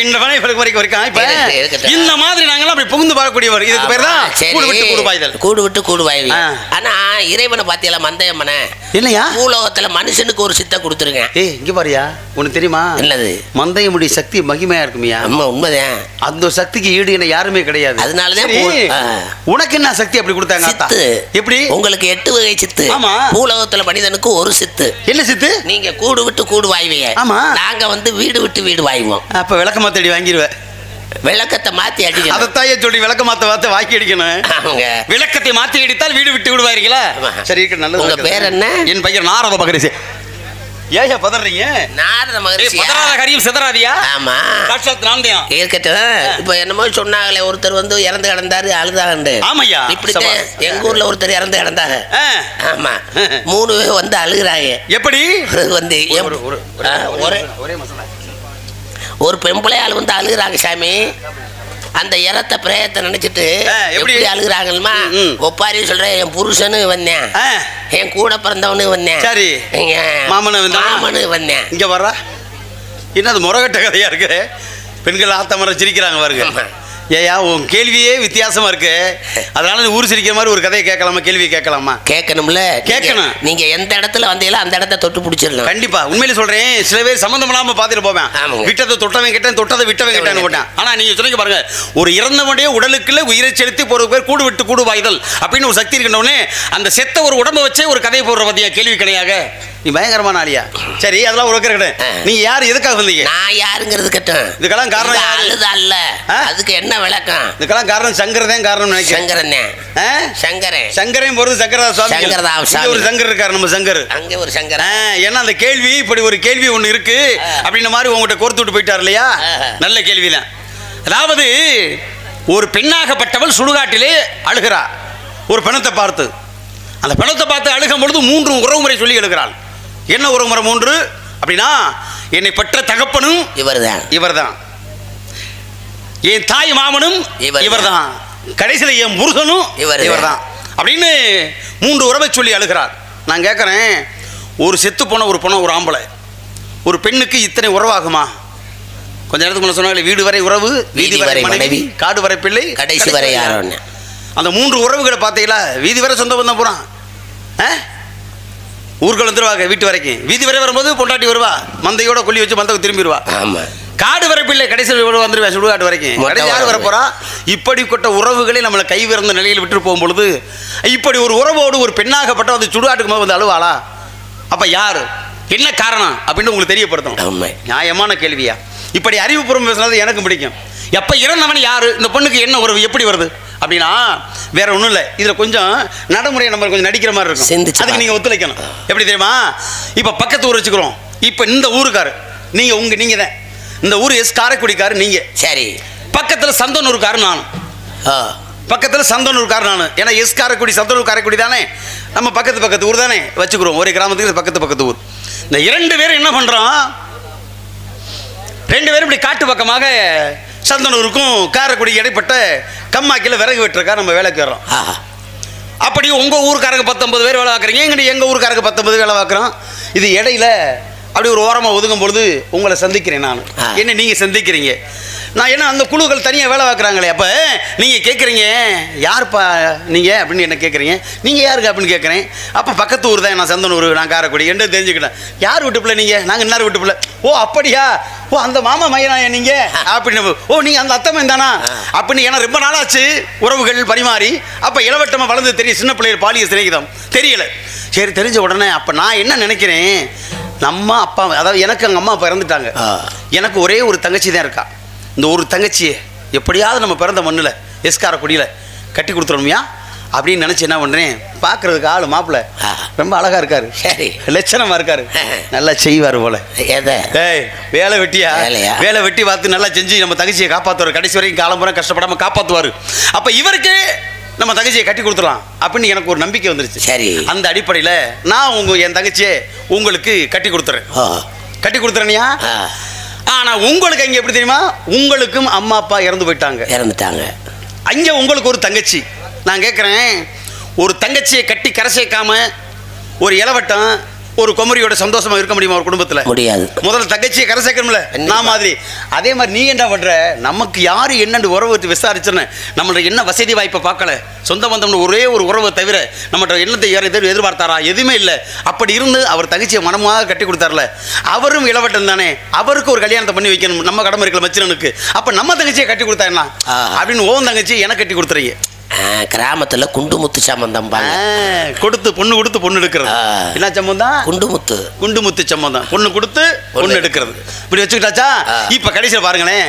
இந்த வரைக்கும். இந்த மாதிரி நாங்கெல்லாம் அப்படி புகுந்து பார்க்கக்கூடியவர். இதுக்கு பேர் தான் கூடு விட்டு கூடு பாய்தல். கூடு விட்டு கூடு பாய்வி. ஆனா இறைவனை பாத்தியல மந்தயம்மன இல்லையா? பூலோகத்துல மனுஷனுக்கு ஒரு சித்த கொடுத்துருக்கேன். இங்க பாரியா, உனக்கு தெரியுமா என்னது? மந்தயமுடைய சக்தி மகிமையா இருக்குமியா? உண்மைதான். அந்த சக்திக்கு ஈடு என்ன யாருமே கிடையாது. அதனாலதான் உனக்கு என்ன சக்தி அப்படி கொடுத்தாங்க? சித்து. எப்படி? உங்களுக்கு 8 வகை சித்து. ஆமா. பூலோகத்துல மனிதனுக்கு ஒரு சித்து. என்ன சித்து? நீங்க கூடு விட்டு கூடு வாய்வீங்க. ஆமா. நாங்க வந்து வீடு விட்டு வீடு வாய்வோம். அப்ப விளக்கமா தேடி வாங்கிடுவேன். விளக்கத்தை மாத்தி அடிக்கணும். அதத்தாயே சொல்லி விளக்க மாத்த வாக்கி அடிக்கணும். விளக்கத்தை மாத்தி அடித்தால் வீடு விட்டு விடுவாருங்களா? சரி, நல்லது. உங்க பேர் என்ன? என் பையன் நாரத மகரிஷி. ஏயா பதறீங்க? நாரத மகரிஷி. பதறாத காரியம் சிதறாதியா? ஆமா. சாட்சாத் நான்தான். இருக்கட்டும். இப்ப என்னமோ சொன்னாங்களே ஒருத்தர் வந்து இறந்து கிடந்தாரு அழுதாண்டு. ஆமாயா. இப்படித்தான் எங்க ஊர்ல ஒருத்தர் இறந்து கிடந்தாரு. ஆமா. 3 பேர் வந்து அழுகுறாங்க. எப்படி வந்து ஒரு பெம்பளை ஆள் வந்து அழுகுறாங்க சாமி. அந்த இறத்த பிரேயத்தை நினைச்சிட்டு எப்படி அழுகுறாங்கம்மா? ஒப்பாரி சொல்றேன், என் புருஷனு வந்தேன், என் கூட பிறந்தவனு வந்தேன், சரி மாமனு வந்தேன். இங்க வர்றா என்னது முறகட்ட கதையா இருக்கு? பெண்கள் ஆத்தமர சிரிக்கிறாங்க பாருங்க. ஏயா உன் கேள்வியே வித்தியாசமா இருக்கு. அதனால ஊர் சிரிக்கிற மாதிரி ஒரு கதையை கேட்கலாமா? கேள்வி கேட்கலாமா? கேட்கணும்ல. கேட்கணும். நீங்க எந்த இடத்துல வந்தீங்களோ அந்த இடத்த தொட்டு பிடிச்சிடலாம். கண்டிப்பா. உண்மையில சொல்றேன், சில பேர் சம்பந்தம் இல்லாம பாத்துட்டு போவேன். விட்டதை தொட்டவன் கேட்டேன், தொட்டதை விட்டவன் கேட்டேன்னு போட்டேன். ஆனா நீங்க சொன்னீங்க பாருங்க, ஒரு இறந்தவனுடைய உடலுக்குள்ள உயிரை செலுத்தி ஒரு பேர் கூடு விட்டு கூடு வாய்தல் அப்படின்னு ஒரு சக்தி இருக்கின்றவனே அந்த செத்த ஒரு உடம்பை வச்சே ஒரு கதையை போடுற பத்தியா? கேள்வி கிடையாது. நீ பயங்கரமான ஆளியா? சரி, அதெல்லாம் ஒரு கிடையாது. நீங்க யாரு, எதுக்காக வந்தீங்க? நான் யாருங்கிறது கேட்டேன். இதுக்கெல்லாம் காரணம் அழுதா இல்ல, அதுக்கு என்ன விளக்கம்? இதுக்கெல்லாம் காரணம் சங்கரதான் காரணம் நினைக்கிறேன். சங்கரன் போறது சங்கரதா சுவாமி. ஒரு சங்கர் இருக்காரு, நம்ம சங்கர். அங்கே ஒரு சங்கர். ஏன்னா அந்த கேள்வி இப்படி ஒரு கேள்வி ஒண்ணு இருக்கு அப்படின்ற மாதிரி உங்ககிட்ட கோர்த்து விட்டு போயிட்டார் இல்லையா? நல்ல கேள்விதான். அதாவது ஒரு பெண்ணாகப்பட்டவள் சுடுகாட்டிலே அழுகிறா ஒரு பிணத்தை பார்த்து. அந்த பிணத்தை பார்த்து அழுகும் பொழுது 3 உறவுமுறை சொல்லி எழுகிறாள். என்ன உறவுமுறை 3 அப்படின்னா, என்னை பெற்ற தகப்பனும் இவர்தான், என் தாய் மாமனும் இவர்தான், கடைசியில் என் முருகனும் இவர்தான் அப்படின்னு 3 உறவை சொல்லி அழுகிறார். நான் கேட்குறேன், ஒரு செத்து போன ஒரு பொண்ணு, ஒரு ஆம்பளை, ஒரு பெண்ணுக்கு இத்தனை உறவாகுமா? கொஞ்ச நேரத்துக்கு முன்னாடி சொன்னாங்க, வீடு வரை உறவு, வீதி வரை மனைவி, காடு வரை பிள்ளை, கடைசி வரை யாரோ. அந்த 3 உறவுகளை பார்த்தீங்களா? வீதி வரை சொந்த பந்தம் போகிறான், ஊர்கள் வந்துருவாங்க வீட்டு வரைக்கும். வீதி வரை வரும்போது பொண்டாட்டி வருவா, மந்தையோட கொல்லி வச்சு மந்தை திரும்பிடுவா. ஆமாம். காடு வரை பிள்ளை கடைசி வந்துருவா, சுடுகாட்டு வரைக்கும். கடைசி யார் வர போறா? இப்படிப்பட்ட உறவுகளை நம்மளை கைவிறந்த நிலையில் விட்டு போகும்பொழுது, இப்படி ஒரு உறவோடு ஒரு பெண்ணாகப்பட்ட அந்த சுடுகாட்டுக்கு மேலே வந்து அழுவாளா? அப்ப யாரு, என்ன காரணம் அப்படின்னு உங்களுக்கு தெரியப்படுத்தணும். நியாயமான கேள்வியா? இப்படி அறிவுபூர்வம் பேசுறது எனக்கு பிடிக்கும். எப்ப இறந்தவன் யாரு, இந்த பொண்ணுக்கு என்ன உறவு, எப்படி வருது அப்படின்னா வேற ஒன்றும் இல்லை. இதில் கொஞ்சம் நடைமுறையை நம்ம கொஞ்சம் நடிக்கிற மாதிரி இருக்கும். அதுக்கு நீங்கள் ஒத்துழைக்கணும். எப்படி தெரியுமா? இப்போ பக்கத்து ஊர் வச்சுக்கிறோம். இப்போ இந்த ஊருக்காரு நீங்கள் தான். இந்த ஊர் காரைக்குடிக்காரு நீங்கள். சரி. பக்கத்தில் சந்தனூருக்காரு நான். பக்கத்தில் சந்தனூருக்காரு நான். ஏன்னா காரைக்குடி சந்தனூர் காரைக்குடி தானே, நம்ம பக்கத்து ஊர் தானே வச்சுக்கிறோம். ஒரே கிராமத்துக்கு பக்கத்து ஊர். இந்த 2 பேரும் என்ன பண்ணுறோம்? 2 பேரும் இப்படி காட்டு பக்கமாக சந்தனூருக்கும் காரைக்குடி இடைப்பட்ட கம்மாக்கில் விறகு வெட்டுறக்கா நம்ம வேலைக்கு வர்றோம். அப்படி உங்கள் ஊருக்காரங்க 19 பேர் வேலை பார்க்குறீங்க, எங்கள் ஊருக்காரங்க 19 வேலை பார்க்குறோம். இது இடையில அப்படி ஒரு ஓரமாக ஒதுங்கும் பொழுது உங்களை சந்திக்கிறேன் நான். என்ன நீங்கள் சந்திக்கிறீங்க, நான் என்ன அந்த குழுக்கள் தனியாக வேலை பார்க்குறாங்களே. அப்போ நீங்கள் கேட்குறீங்க, யாருப்பா நீங்கள் அப்படின்னு என்ன கேட்குறீங்க, நீங்கள் யாருக்கு அப்படின்னு கேட்குறேன். அப்போ பக்கத்து ஊர் தான், நான் சந்தனூர், நான் காரைக்குடி என்று தெரிஞ்சுக்கிட்டேன். யார் வீட்டு பிள்ளை நீங்கள்? நாங்கள் இன்னார் வீட்டு பிள்ளை. ஓ அப்படியா, ஓ அந்த மாமா மையனா நீங்கள் அப்படின்னு. ஓ நீங்கள் அந்த அத்தை மையன் தானா அப்படின்னு. ஏன்னா ரொம்ப நாளாச்சு உறவுகள் பரிமாறி. அப்போ இளவட்டமாக வளர்ந்து தெரியும், சின்ன பிள்ளைகள் பாலிய சிநேகிதம் தெரியலை. சரி, தெரிஞ்ச உடனே அப்போ நான் என்ன நினைக்கிறேன், நம்ம அப்பா, அதாவது எனக்கு எங்கள் அம்மா அப்பா இறந்துட்டாங்க. எனக்கு ஒரே ஒரு தங்கச்சி தான் இருக்கா. இந்த ஒரு தங்கச்சியை எப்படியாவது நம்ம பிறந்த மண்ணில் காரைக்குடியில் கட்டி கொடுத்துருமியா அப்படின்னு நினச்சி என்ன பண்ணுறேன், பார்க்குறதுக்கு ஆள் மாப்பிள்ளை ரொம்ப அழகாக இருக்காரு, சரி லட்சணமாக இருக்காரு, நல்லா செய்வார் போல. வேலை வெட்டியா, வேலை வெட்டி பார்த்து நல்லா செஞ்சு நம்ம தங்கச்சியை காப்பாற்றுவார். கடைசி வரைக்கும் காலம்புற கஷ்டப்படாமல் காப்பாற்றுவார். அப்போ இவருக்கு நம்ம தங்கச்சியை கட்டி கொடுத்துடலாம் அப்படின்னு எனக்கு ஒரு நம்பிக்கை வந்துருச்சு. சரி. அந்த அடிப்படையில் நான் என் தங்கச்சியை உங்களுக்கு கட்டி கொடுத்துறேனியா. ஆனால் உங்களுக்கு அங்கே எப்படி தெரியுமா, உங்களுக்கும் அம்மா அப்பா இறந்துட்டாங்க. அங்கே உங்களுக்கு ஒரு தங்கச்சி. நான் கேட்குறேன், ஒரு தங்கச்சியை கட்டி கரை சேர்க்காம ஒரு இளவட்டம் ஒரு குமரியோட சந்தோஷமா இருக்க முடியுமா ஒரு குடும்பத்தில்? முடியாது. முதல்ல தங்கச்சியை கரை சேர்க்கணும்ல. நான் மாதிரி அதே மாதிரி நீ என்ன பண்ற, நமக்கு யாரு என்னன்னு உறவு விசாரிச்சுன்னு நம்மளோட என்ன வசதி வாய்ப்பை பார்க்கல, சொந்த பந்தம்னு ஒரே ஒரு உறவை தவிர நம்மகிட்ட என்னத்தை எதிர்பார்த்தாரா? எதுவுமே இல்லை. அப்படி இருந்து அவர் தங்கச்சியை மனமாக கட்டி கொடுத்தார்ல, அவரும் இளவட்டம் தானே, அவருக்கு ஒரு கல்யாணத்தை பண்ணி வைக்கணும், நம்ம கடமை இருக்கல மச்சினனுக்கு. அப்ப நம்ம தங்கச்சியை கட்டி கொடுத்தா அப்படின்னு ஓன் தங்கச்சி எனக்கு கட்டி கொடுத்துறீங்க. கிராமத்துல குண்டுமுத்து சம்பந்தம் கொடுத்து பொண்ணு எடுக்கிறது. என்ன சம்பந்தம்? குண்டுமுத்து சம்பந்தம். பொண்ணு கொடுத்து பொண்ணு எடுக்கிறது. இப்படி வச்சுக்கிட்டாச்சா? இப்ப கடைசியில் பாருங்களேன்,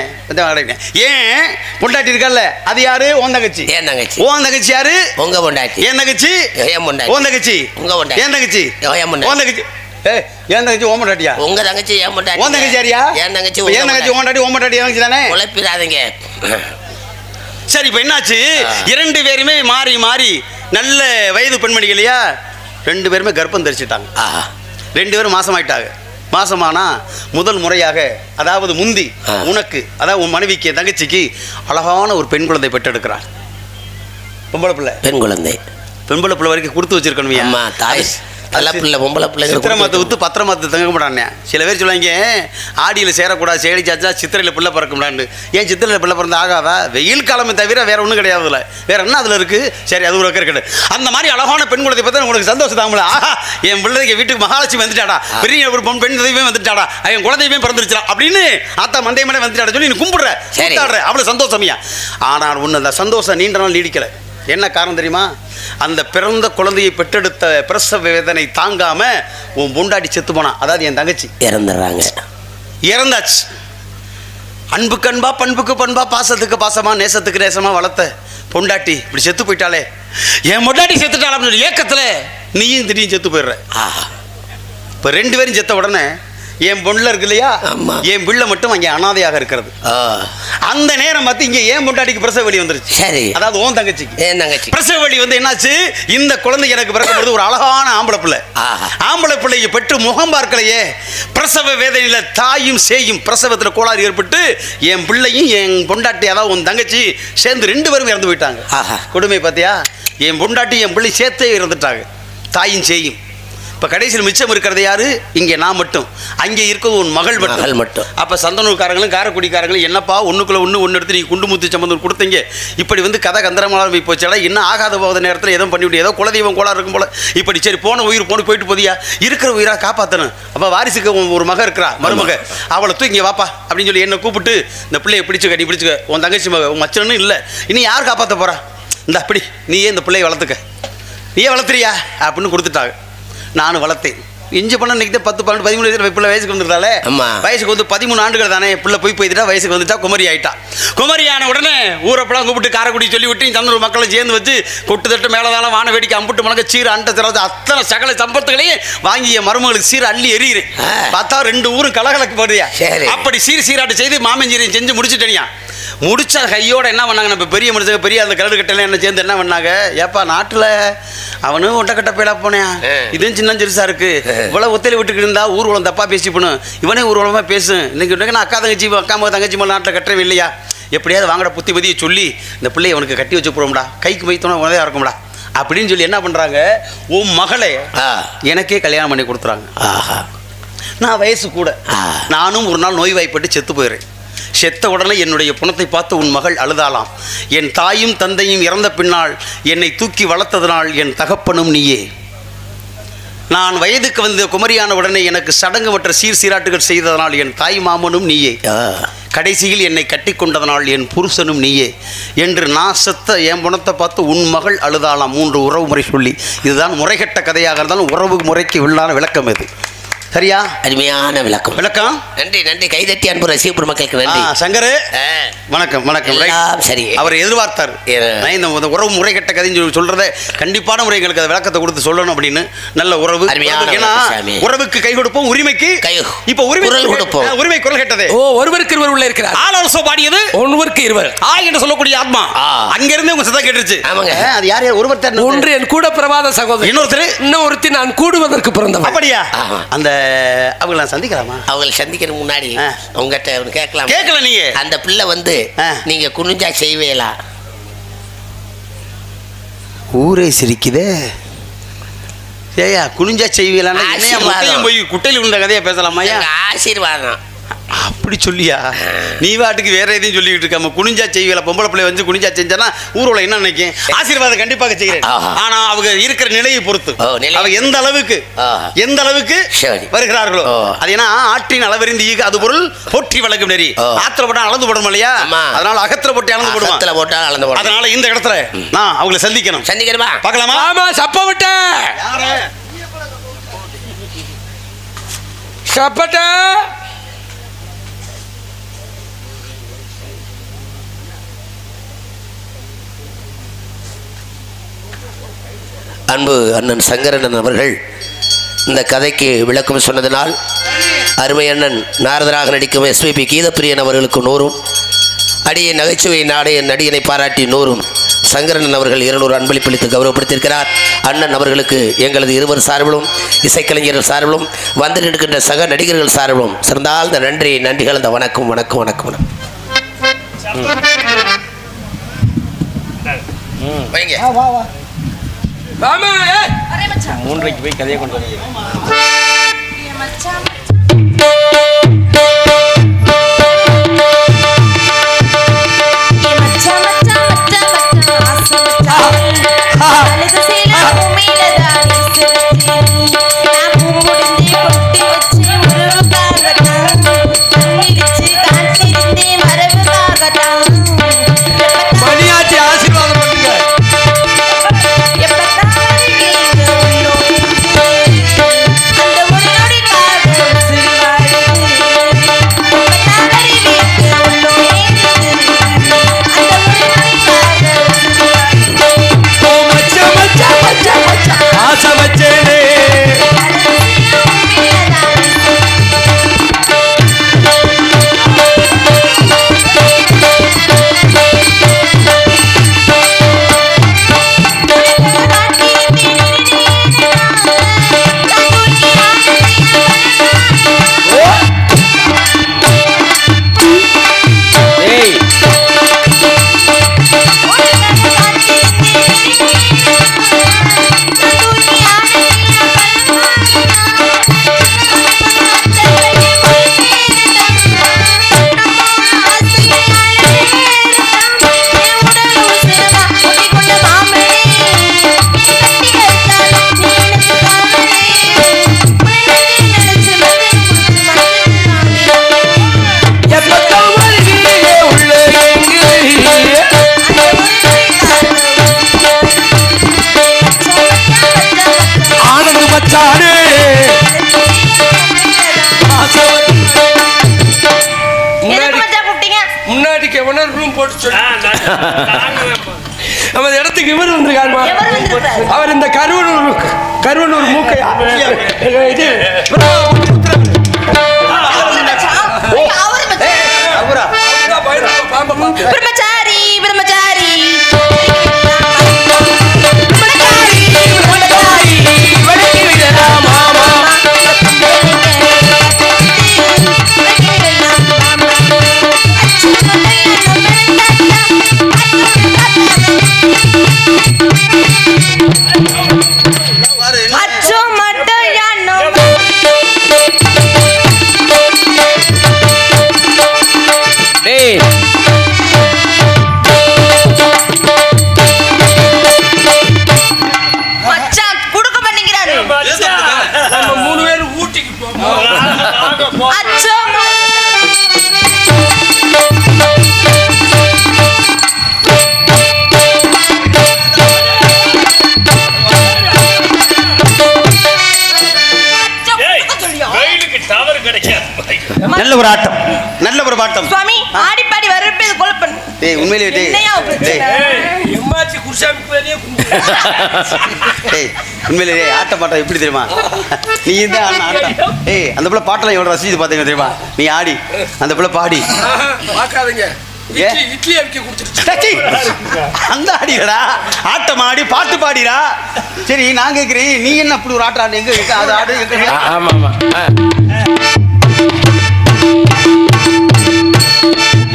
ஏன் பொண்டாட்டி இருக்கல, அது யாரு? ஓன் தங்கச்சி. ஏன் தங்கச்சி? ஓன் தங்கச்சி யாரு? உங்க பொண்டாட்டி. ஏன் தங்கச்சி? ஏன் பொண்டாட்டி. ஓன் தங்கச்சி. உங்க பொண்டாட்டி. ஏன் தங்கச்சி? ஓன் தங்கச்சி. ஏன் தங்கச்சி ஓன் பொண்டாட்டியா? உங்க தங்கச்சி ஏன் பொண்டாட்டி. ஓன் தங்கச்சி யாரியா? ஏன் தங்கச்சி. ஏன் தங்கச்சி ஓன் பொண்டாட்டி. ஓன் பொண்டாட்டி தங்கச்சி தானே. உழைப்பிடாதீங்க. சரி, இப்போ என்னாச்சு, 2 பேருமே மாறி மாறி நல்ல வயது பெண்மணிகள் இல்லையா, 2 பேருமே கர்ப்பம் தரிச்சிட்டாங்க. 2 பேரும் மாசமாயிட்டாங்க. மாசமானா முதல் முறையாக, அதாவது முந்தி உனக்கு, அதாவது உன் மனைவிக்கு தங்கச்சிக்கு அழகான ஒரு பெண் குழந்தை பெற்றெடுக்கிறார். பொம்பளை பிள்ளை. பெண் குழந்தை வரைக்கும் கொடுத்து வச்சிருக்கணுமா? தாய் சித்திரமாத்த வித்து பத்திரமாத்த தங்க மாட்டானே. சில பேர் சொல்லுவாங்க, ஆடியில் சேரக்கூடாது, சேடிச்சாச்சா சித்திரையில் பிள்ளை பிறக்கும்டான்னு. ஏன் சித்திரையில் பிள்ளை பிறந்த ஆகாதா? வெயில் காலமே தவிர வேற ஒன்றும் கிடையாதுல. வேற என்ன அதில் இருக்கு? சரி, அது ஒரு கிடையாது. அந்த மாதிரி அழகான பெண் குழந்தை பார்த்தா உங்களுக்கு சந்தோஷம் தாங்களா? ஆஹா, என் பிள்ளைக்கு வீட்டுக்கு மகாலட்சுமி வந்துட்டாடா, பெரிய ஒரு பெண் தெய்வமே வந்துட்டாடா, என் குழந்தையுமே பிறந்துருச்சா அப்படின்னு ஆத்தா மந்தையமே வந்துட்டாடா சொல்லி நீ கும்பிடுற, அவ்வளோ சந்தோஷமியா. ஆனால் ஒன்று, அந்த சந்தோஷம் நீண்ட நாள் நீடிக்கலை. என்ன காரணம் தெரியுமா? அந்த பிறந்த குழந்தையை பெற்றெடுத்த பிரசவ வேதனை தாங்காம உன் பொண்டாட்டி செத்து போனா, அதாவது என் தங்கச்சி இறந்தாச்சு. அன்புக்கு அன்பா, பண்புக்கு பண்பா, பாசத்துக்கு பாசமா, நேசத்துக்கு நேசமா வளர்த்த பொண்டாட்டி இப்படி செத்து போயிட்டாலே, என் பொண்டாட்டி செத்துட்டாள் அப்படின்னு ஏக்கத்துல நீயும் திடீர்னு செத்து போயிடுற. இப்போ 2 பேரும் செத்த உடனே என் பொண்ணுல இருக்கு இல்லையா, என் பிள்ளை மட்டும் அங்கே அனாதையாக இருக்கிறது. அந்த நேரம் பார்த்து இங்கே என் பொண்டாட்டிக்கு பிரசவ வலி வந்துருச்சு. சரி, அதாவது ஓன் தங்கச்சிக்கு. ஏன் தங்கச்சி பிரசவ வலி வந்து என்னாச்சு, இந்த குழந்தை எனக்கு பிறக்கும்போது ஒரு அழகான ஆம்பளை பிள்ளை. ஆம்பளை பிள்ளையை பெற்று முகம் பார்க்கலையே, பிரசவ வேதனையில தாயும் சேயும் பிரசவத்தில் கோளாறு ஏற்பட்டு என் பிள்ளையும் என் பொண்டாட்டி, அதாவது உன் தங்கச்சி சேர்ந்து 2 பேரும் இறந்து போயிட்டாங்க. கொடுமை பார்த்தியா? என் பொண்டாட்டி என் பிள்ளை சேர்த்தே இறந்துட்டாங்க, தாயும் சேயும். இப்போ கடைசியில் மிச்சம் இருக்கிறது யாரு? இங்கே நான் மட்டும், அங்கே இருக்கிறது உன் மகள் மட்டும். அப்போ சந்தனூர்காரங்களும் காரைக்குடிக்காரங்களும் என்னப்பா ஒன்றுக்குள்ள ஒன்று எடுத்து நீ குண்டு முத்து சம்பந்தம் கொடுத்தீங்க, இப்படி வந்து கதை கந்தரமாக போய் போச்சாடா, இன்னும் ஆகாத போத நேரத்தில் எதுவும் பண்ணிவிட்டு ஏதோ குலதெய்வம் கோளாறு இருக்கும் போல, இப்படி சரி போன உயிர் போயிட்டு போதியா, இருக்கிற உயிராக காப்பாற்றணும். அப்போ வாரிசுக்கு ஒரு மக இருக்கிறா, மருமக, அவளை தூக்கி வாப்பா அப்படின்னு சொல்லி என்னை கூப்பிட்டு இந்த பிள்ளையை பிடிச்சுக்க, நீ பிடிச்சுக்க, உன் தங்கச்சி மக உன் மச்சனும் இல்லை, இனி யார் காப்பாற்ற போகிறா, இந்த அப்படி நீயே இந்த பிள்ளையை வளர்த்துக்க, நீயே வளர்த்துறியா அப்படின்னு கொடுத்துட்டாங்க. நானும் வளர்த்தேன். இஞ்சி பண்ண இன்னைக்கு 10, 12, 13 பிள்ளை வயசுக்கு வந்துருந்தாலே, வயசுக்கு வந்து 13 ஆண்டுகள் தானே, பிள்ளை போயிட்டா வயசுக்கு வந்துட்டா குமரி ஆயிட்டா. குமரியான உடனே ஊரப்பெல்லாம் கூப்பிட்டு காரைக்குடி சொல்லி விட்டு சந்தூர் மக்களை சேர்ந்து வச்சு கொட்டு தட்டு மேலதால வான வேடிக்கை அம்புட்டு மணக்க சீர் அண்டை திறந்து அத்தனை சகல சம்பத்துகளையும் வாங்கி என் மருமகளுக்கு சீர் அள்ளி எறியுது. பார்த்தா 2 ஊரும் கலகலக்கு போடுறியா. அப்படி சீராட்டு செய்து மாமஞ்சீரியம் செஞ்சு முடிச்சுட்டேனியா. முடிச்ச கையோட என்ன பண்ணாங்க, நம்ம பெரிய மனுஷங்க பெரிய அந்த கலடு கட்டெல்லாம் என்ன சேர்ந்து என்ன பண்ணாங்க, ஏப்பா நாட்டில் அவனும் ஒட்டக்கட்ட பேலா போனேன், இதுவும் சின்ன சிறுசா இருக்கு, இவ்வளோ ஒத்தையில விட்டுக்கிட்டு இருந்தா ஊர்வலம் தப்பா பேசி போகணும், இவனே ஊர்வலமாக பேசும், இன்னைக்கு நான் அக்கா தங்கச்சி அக்கா தங்கச்சி மேலே நாட்டில் கட்டவே இல்லையா, எப்படியாவது வாங்கட புத்தி பதியை சொல்லி இந்த பிள்ளையை அவனுக்கு கட்டி வச்சு போடும்டா, கைக்கு வைத்தோன்னா உதவியாக இருக்கும்டா அப்படின்னு சொல்லி என்ன பண்ணுறாங்க, உன் மகளை எனக்கே கல்யாணம் பண்ணி கொடுத்துறாங்க. நான் வயசு கூட, நானும் ஒரு நாள் நோய்வாய்ப்பட்டு செத்து போயிடுறேன். செத்த உடனே என்னுடைய புணத்தை பார்த்து உன் மகள் அழுதாளாம், என் தாயும் தந்தையும் இறந்த பின்னால் என்னை தூக்கி வளர்த்ததனால் என் தகப்பனும் நீயே, நான் வயதுக்கு வந்து குமரியான உடனே எனக்கு சடங்கு மற்ற சீராட்டுகள் செய்ததனால் என் தாய் மாமனும் நீயே, கடைசியில் என்னை கட்டி கொண்டதனால் என் புருஷனும் நீயே என்று நான் செத்த என் புணத்தை பார்த்து உன் மகள் அழுதாளாம். 3 உறவு முறை சொல்லி, இதுதான் முறைகட்ட கதையாக இருந்தாலும் உறவு முறைக்கு உள்ளான விளக்கம் இது. சரியா? அருமையான விளக்கம். நன்றி நன்றி. கைதட்டி அன்பு ரசிகர் மக்களுக்கு நன்றி. சங்கரு வணக்கம். சரி, அவர் எதிர்பார்த்தார் இந்த உறவு முறை கட்ட கதைன்னு சொல்றத கண்டிப்பான முறை எங்களுக்கு அதை விளக்கத்தை கொடுத்து சொல்லணும் அப்படின்னு. நல்ல உறவு, ஏன்னா உறவுக்கு கை கொடுப்போம், உரிமைக்கு இப்ப உரிமை கொடுப்போம். உரிமை குரல் கேட்டது ஒருவருக்கு இருவர் உள்ள இருக்கிறார், ஆலோசனை பாடியது ஒருவருக்கு இருவர் என்று சொல்லக்கூடிய ஆத்மா அங்கிருந்து உங்க சத்தம் கேட்டுருச்சு. அது யார்? ஒருவர் ஒன்று என் கூட பிரபாத சகோதரர், இன்னொருத்தி நான் கூடுவதற்கு பிறந்தவன். அப்படியா? அந்த அவங்கள சந்திக்கலாமா? அவங்களை சந்திக்கிற முன்னாடி உங்ககிட்ட கேட்கலாம். கேட்கல நீங்க அந்த பிள்ளை வந்து நீங்க குனிஞ்சா செய்வேலா? ஊரே சிரிக்குதே. ஏயா குனிஞ்சா செய்வீங்களான்னு போய் குட்டையில் விழுந்த கதையா பேசலாமா? ஆசீர்வாதம் அப்படி சொல்லியா? நீ வாட்டுக்கு வேற எதையும் சொல்லிக்கிட்டு இருக்காம குனிஞ்சா செய்வீங்களா? பொம்பளை பிள்ளை வந்து குனிஞ்சா செஞ்சானா ஊர்வலம் என்ன நினைக்கும்? ஆசீர்வாதம் கண்டிப்பாக செய்கிறேன். ஆனா அவங்க இருக்கிற நிலையை பொறுத்து அவங்க எந்த அளவுக்கு வருகிறார்களோ அது ஏன்னா ஆற்றின் அளவறிந்து ஈக அது பொருள் போற்றி வழங்கும் நெறி. ஆத்திர போட்டா அளந்து போடணும் இல்லையா? அதனால அகத்திர போட்டு அளந்து போடுவோம். அதனால இந்த இடத்துல நான் அவங்களை சந்திக்கணுமா? பார்க்கலாமா? ஆமா. சப்ப விட்ட சப்பட்ட அன்பு அண்ணன் சங்கரன் அவர்கள் இந்த கதைக்கு விளக்கம் சொன்னதனால் அருமை அண்ணன் நாரதராக நடிக்கும் எஸ்பிபி கீதப்பிரியன் அவர்களுக்கு 100, அடியை நகைச்சுவை நாடைய நடிகனை பாராட்டி 100 சங்கரன் அவர்கள் 200 அன்பளிப்பளித்து கௌரவப்படுத்தியிருக்கிறார். அண்ணன் அவர்களுக்கு எங்களது இருவர் சார்பிலும் இசைக்கலைஞர்கள் சார்பிலும் வந்து நிற்கின்ற சக நடிகர்கள் சார்பிலும் சிறந்தாழ்ந்த நன்றி கலந்த வணக்கம். 3:00 போய் கதையை கொண்டு வந்து அந்த மச்சானே முன்னாடிக்கு எவனோ ரூம் போட்டு சொல்லி நம்ம இடத்துக்கு இவர் வந்திருக்காருமா. அவர் இந்த கருவனூர் மூக்கையா இது பிரம்மச்சாரி பிரம்மச்சாரி அச்சோ மட்டும் யானோ டேய் மச்சான் குடுக்க மாட்டேங்கிறாரு. நம்ம 3 பேர் ஊட்டிக்கு போவோம். அச்சோ நல்ல ஒரு ஆட்டம், நல்ல ஒரு பாட்டம். சுவாமி ஆடி பாடி வரப்பே கொல்பன். டேய் உண்மையிலேயே டேய். டேய் எம்மாச்சி குருசாமி கோயிலே டேய் உண்மையிலேயே ஆட்டம் பாட்டம் எப்படி தெரியுமா? நீ இந்த ஆட்டம். ஏய் அந்த பிள்ளை பாட்டெல்லாம் எவ்வளோ ரசிச்சு பார்த்தீங்க தெரியுமா? நீ ஆடி அந்த பிள்ளை பாடி பார்க்காதீங்க. இட்லி அவிக்க கொடுத்துருச்சு. அந்த ஆடிடா ஆட்டம் ஆடி பாட்டு பாடிடா. சரி நான் கேட்குறேன், நீ என்ன அப்படி ஒரு ஆட்டம் ஆடு? எங்க அது ஆடு எங்க? ஆமா ஆமா.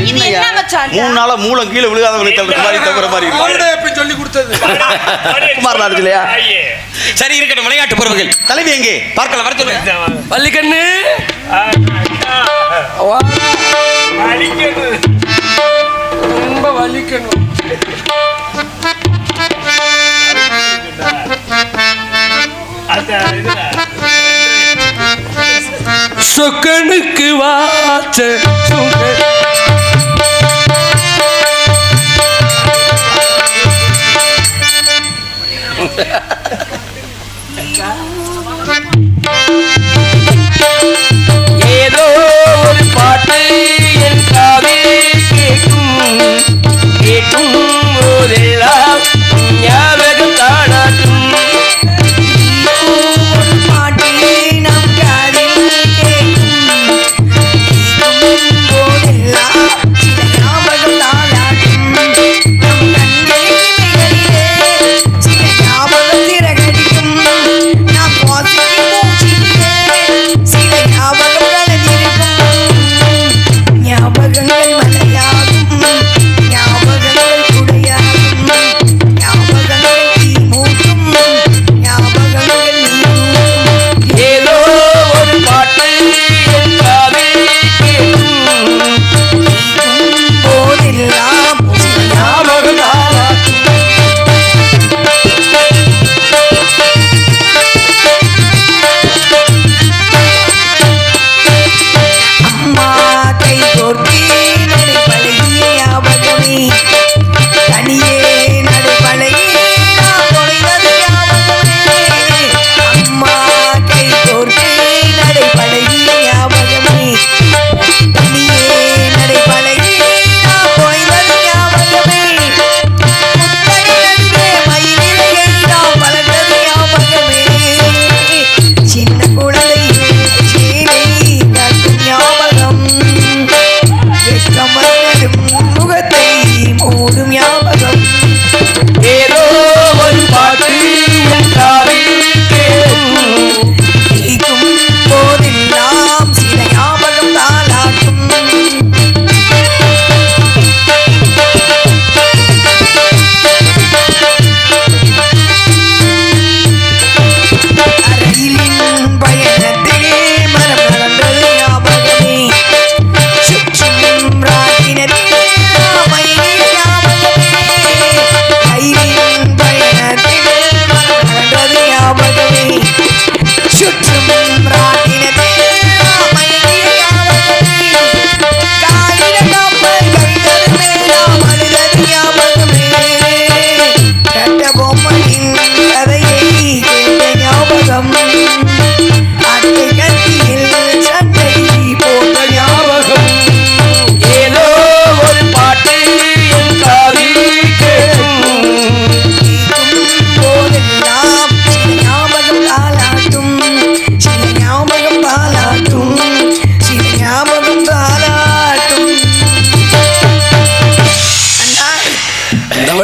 இது என்ன மச்சான்? 3 நாளா மூலம் கீழே விழுகாதவனுக்கு தள்ளுற மாதிரி தவிர மாதிரி அவனே எப்படி சொல்லி கொடுத்தது? குமார் நாடு இல்லையா? சரி இருக்கட்டும், விளையாட்டு பொறுப்புகள். தலைவி எங்கே பார்க்கலாம், வர சொல்லுங்க. பள்ளிக்கண்ணு ரொம்ப வலிக்கணும். சொக்கனுக்கு வாச்ச ஏதோ ஒரு பாட்டு என் காதில் கேட்கும் போதெல்லாம் ஞாபகம் தானாட்டும். நான்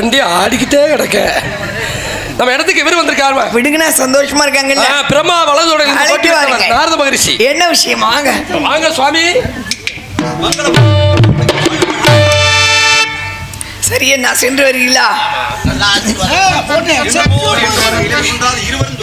வண்டி ஆடிக்கிட்டே கிடக்க. நம்ம இடத்துக்கு இவர் வந்திருக்காருமா? விடுங்கண்ணா, சந்தோஷமா இருக்காங்கல்ல. பிரம்மா வலதோட நாரத மகரிஷி. என்ன விஷயம்? வாங்க வாங்க சுவாமி. சரியா, நான் சென்று வருகிறீங்களா? இருவரும்